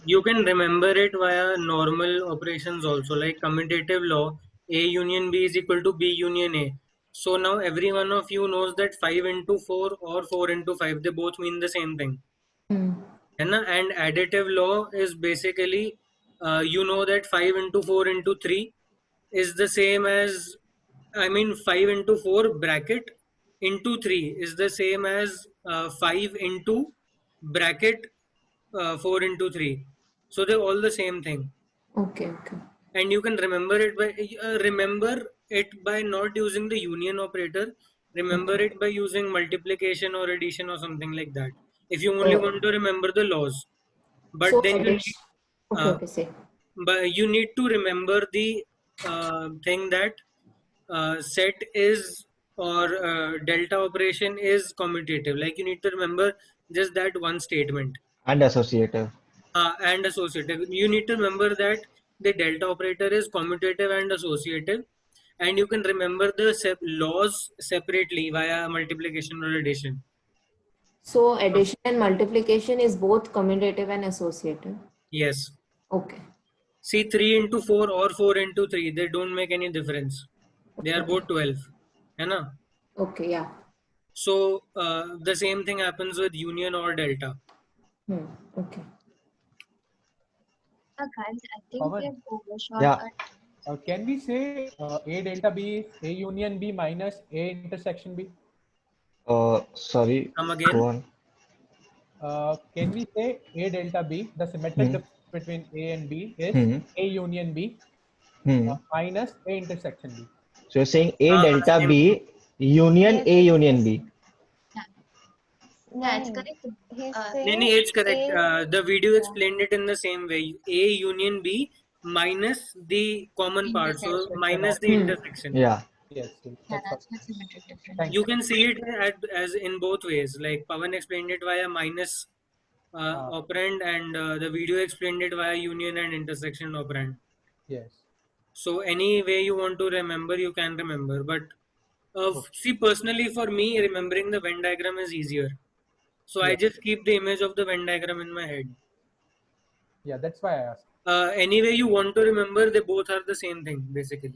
You can remember it via normal operations also, like commutative law, A union B is equal to B union A. So now every one of you knows that 5 into 4 or 4 into 5, they both mean the same thing. And additive law is basically, you know that 5 into 4 into 3 is the same as, 5 into 4 bracket into 3 is the same as 5 into bracket 4 into 3. So they're all the same thing. Okay, okay. And you can remember it by not using the union operator. Remember it by using multiplication or addition or something like that. If you only want to remember the laws. But So then you need, say. but you need to remember the thing that set is or delta operation is commutative. Like you need to remember just that one statement. And associative. And associative. You need to remember that the delta operator is commutative and associative, and you can remember the laws separately via multiplication or addition. So addition and multiplication is both commutative and associative. Yes. Okay. See, 3 into 4 or 4 into 3, they don't make any difference. They are both 12. Hai na? Okay, yeah. So the same thing happens with union or delta. Okay. Guys, I think we have overshot. Yeah. Can we say A delta B is A union B minus A intersection B? Sorry. Come again. Go on. Can we say A delta B, the symmetric difference between A and B is A union B minus A intersection B? So you're saying A delta B union A union B. Yeah, it's correct. It's correct. The video explained it in the same way. A union B minus the common part, so minus the intersection. Yeah. Yes. That's the symmetric difference. You can see it as in both ways. Like Pawan explained it via minus operand, and the video explained it via union and intersection operand. Yes. So any way you want to remember, you can remember. But see, personally for me, remembering the Venn diagram is easier. So I just keep the image of the Venn diagram in my head. Yeah, that's why I asked. Anyway, you want to remember, they both are the same thing, basically.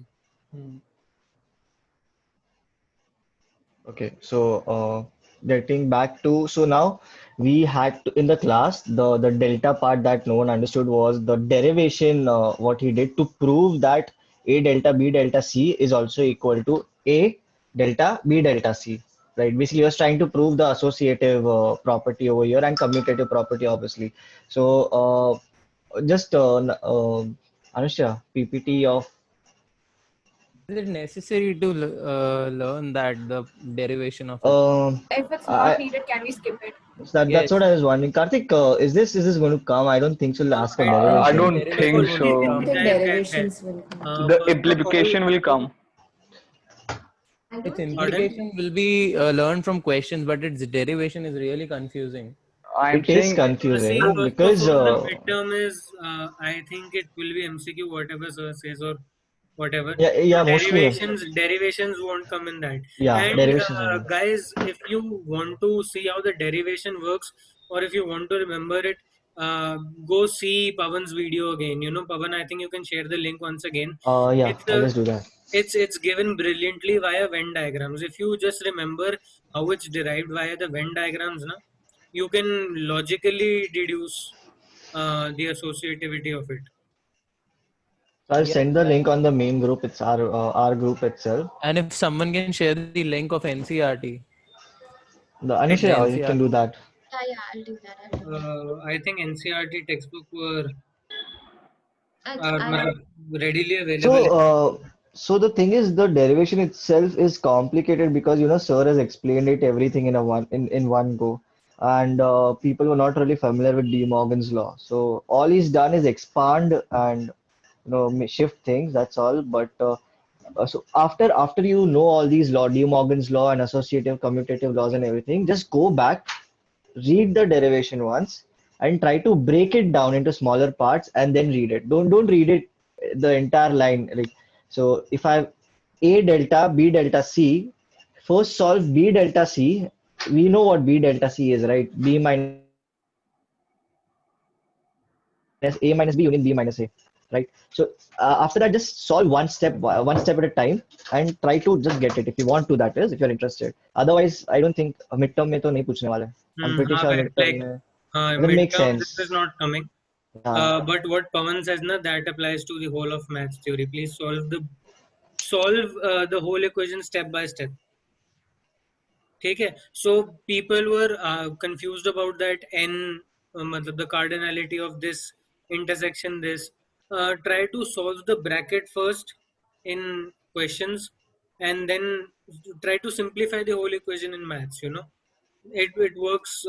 Okay, so getting back to, so now we had to, in the class, the delta part that no one understood was the derivation, what he did to prove that A delta B delta C is also equal to A delta B delta C. Right, basically, he was trying to prove the associative property over here and commutative property, obviously. So, just Anushya, PPT of. Is it necessary to learn that the derivation of? If it's not needed, can we skip it? That's what I was wondering. Karthik, is this going to come? I don't think so. We'll ask for derivation. I don't think so. Derivations will come. The implication will come. Its implication will be learned from questions, but its derivation is really confusing. It is confusing because the midterm is, I think it will be MCQ, whatever sir says, or whatever. Yeah, mostly. Derivations won't come in that. Yeah, And derivations only. guys, if you want to see how the derivation works, or if you want to remember it, go see Pawan's video again. Pawan, I think you can share the link once again. Yeah, I'll just do that. It's given brilliantly via Venn diagrams. If you just remember how it's derived via the Venn diagrams, you can logically deduce the associativity of it. So I'll send the link on the main group. It's our group itself. And if someone can share the link of NCRT. Anushya, you can do that. Yeah, I'll do that. I think NCRT textbook were I- readily available. So the thing is, the derivation itself is complicated because sir has explained it everything in one go, and people were not really familiar with De Morgan's law. So all he's done is expand and shift things. That's all. But so after you know all these De Morgan's law and associative, commutative laws and everything, just go back, read the derivation once, and try to break it down into smaller parts and then read it. Don't read it the entire line. Like, so if I have A delta, B delta C, first solve B delta C. We know what B delta C is, right? B minus A minus B union B minus A, right? So after that, just solve one step at a time and try to just get it if you want to, that is, if you're interested. Otherwise, I don't think midterm mein to nahi puchne wala. I'm pretty sure midterm doesn't make sense. This is not coming. But what Pawan says, that applies to the whole of maths theory. Please solve the whole equation step by step. Okay. So people were confused about that n, the cardinality of this intersection this. Try to solve the bracket first in questions, and then try to simplify the whole equation in maths. It works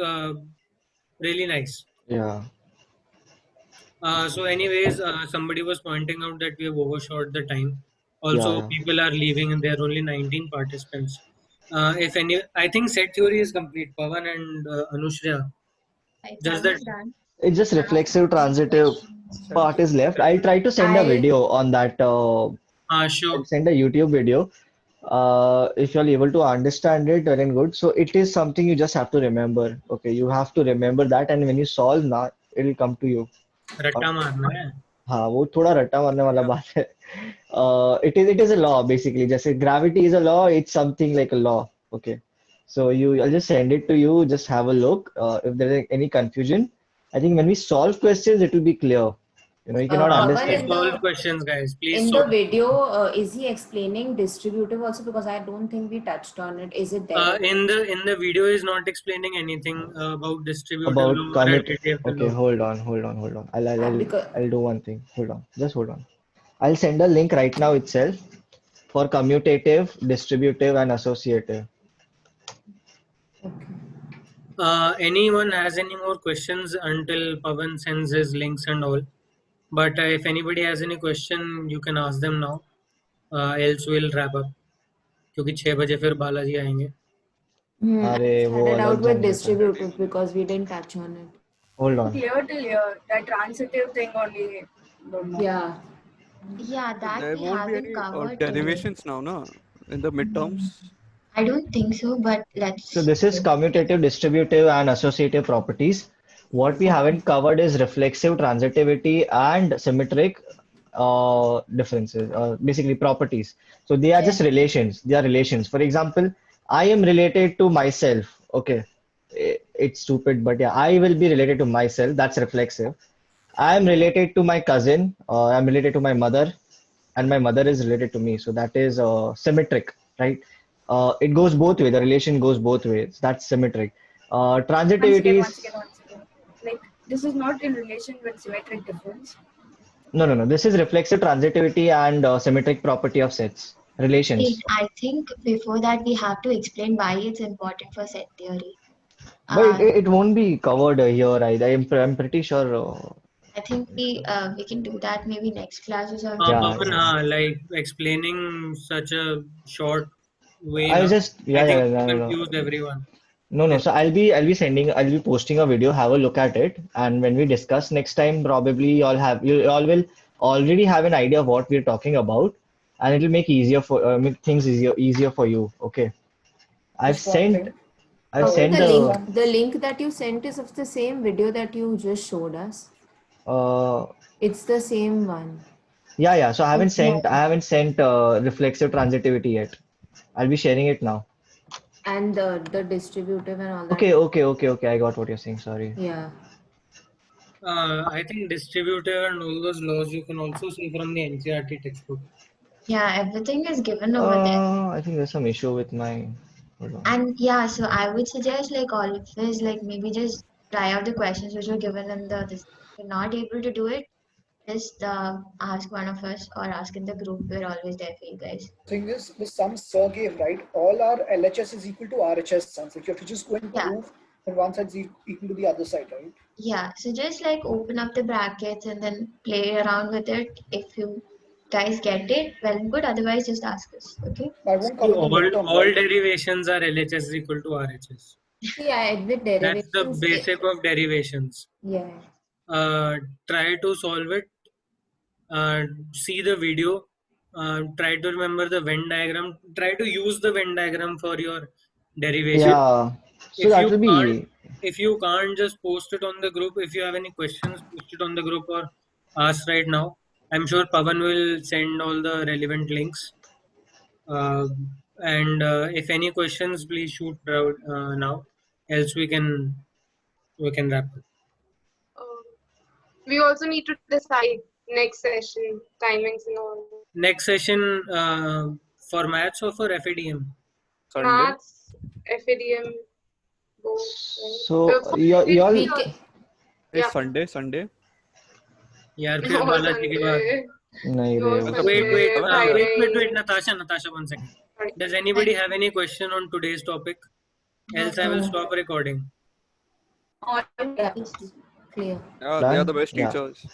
really nice. Yeah. So anyways, somebody was pointing out that we have overshot the time. Also, Yeah. people are leaving and there are only 19 participants. I think set theory is complete. Pawan and Anushya. Just that. It's just reflexive transitive part is left. I'll try to send a video on that. Sure. I'll send a YouTube video. If you're able to understand it, well and good. So it is something you just have to remember. Okay, you have to remember that, and when you solve now, it'll come to you. रट्टा मारना है. हाँ, वो थोड़ा रट्टा मारने वाला बात है. It is a law basically. जैसे gravity is a law, it's something like a law. Okay, so I'll just send it to you. Just have a look. If there is any confusion, I think when we solve questions, it will be clear. You cannot understand. Solve questions, guys. Please In solve. the video, is he explaining distributive also? Because I don't think we touched on it. Is it there? In the video is not explaining anything about distributive About law, commutative. relative Okay, law. hold on. I'll do one thing. Just hold on. I'll send a link right now itself for commutative, distributive, and associative. Anyone has any more questions until Pawan sends his links and all? But if anybody has any question, you can ask them now. Else we'll wrap up. क्योंकि 6 बजे फिर बालाजी आएंगे. अरे वो Started अलग out with झंझट है. distributive because we didn't touch on it. Hold on. Clear till here. That transitive thing only. Don't know. Yeah. Yeah, that There we won't be haven't any covered today. derivations now, no? In the midterms. I don't think so, but let's. So this is commutative, distributive, and associative properties. What we haven't covered is reflexive transitivity and symmetric differences, basically properties. So they are just relations. They are relations. For example, I am related to myself. Okay, it's stupid, but yeah, I will be related to myself. That's reflexive. I am related to my cousin. I'm related to my mother, and my mother is related to me. So that is symmetric, right? It goes both ways. The relation goes both ways. That's symmetric. Transitivity is. Once again. Like, this is not in relation with symmetric difference. No. This is reflexive transitivity and symmetric property of sets. Relations. Wait, I think before that we have to explain why it's important for set theory. But it won't be covered here. I'm pretty sure. I think we can do that maybe next class or something. Pawan, like explaining such a short way. I was just confused everyone. No. So I'll be posting a video. Have a look at it, and when we discuss next time, probably you all will already have an idea of what we're talking about. and it'll make make things easier for you. Okay. I've sent the link that you sent is of the same video that you just showed us. It's the same one. Yeah. So I haven't sent reflexive transitivity yet. I'll be sharing it now. And the distributive and all that. Okay. I got what you're saying. Sorry. Yeah. I think distributive and all those laws you can also see from the NCERT textbook. Yeah, everything is given over there. I think there's some issue with my. Hold on. And yeah, so I would suggest like all of us like maybe just try out the questions which were given in this. If you're not able to do it, just ask one of us or ask in the group. We're always there for you guys. Thing is, the sum Sir gave, right? All our LHS is equal to RHS sums. Like you have to just go and prove that one side is equal to the other side, right? Yeah, so just like open up the brackets and then play around with it. If you guys get it, well and good. Otherwise, just ask us. Okay. All derivations are LHS is equal to RHS. Yeah, I admit derivations. That's the basic of derivations. Yeah. Try to solve it. See the video. Try to remember the Venn diagram. Try to use the Venn diagram for your derivation. Yeah. So that will be. If you can't, just post it on the group. If you have any questions, post it on the group or ask right now. I'm sure Pavan will send all the relevant links. And if any questions, please shoot out now. Else we can wrap up. We also need to decide next session timings and all. Next session for maths or for FADM? Maths, FADM. Both. So y'all. It's Sunday. यार फिर बालाजी के बाद नहीं wait Natasha 1 second. Does anybody have any question on today's topic? Else I will stop recording. Clear. Yeah, they are the best teachers.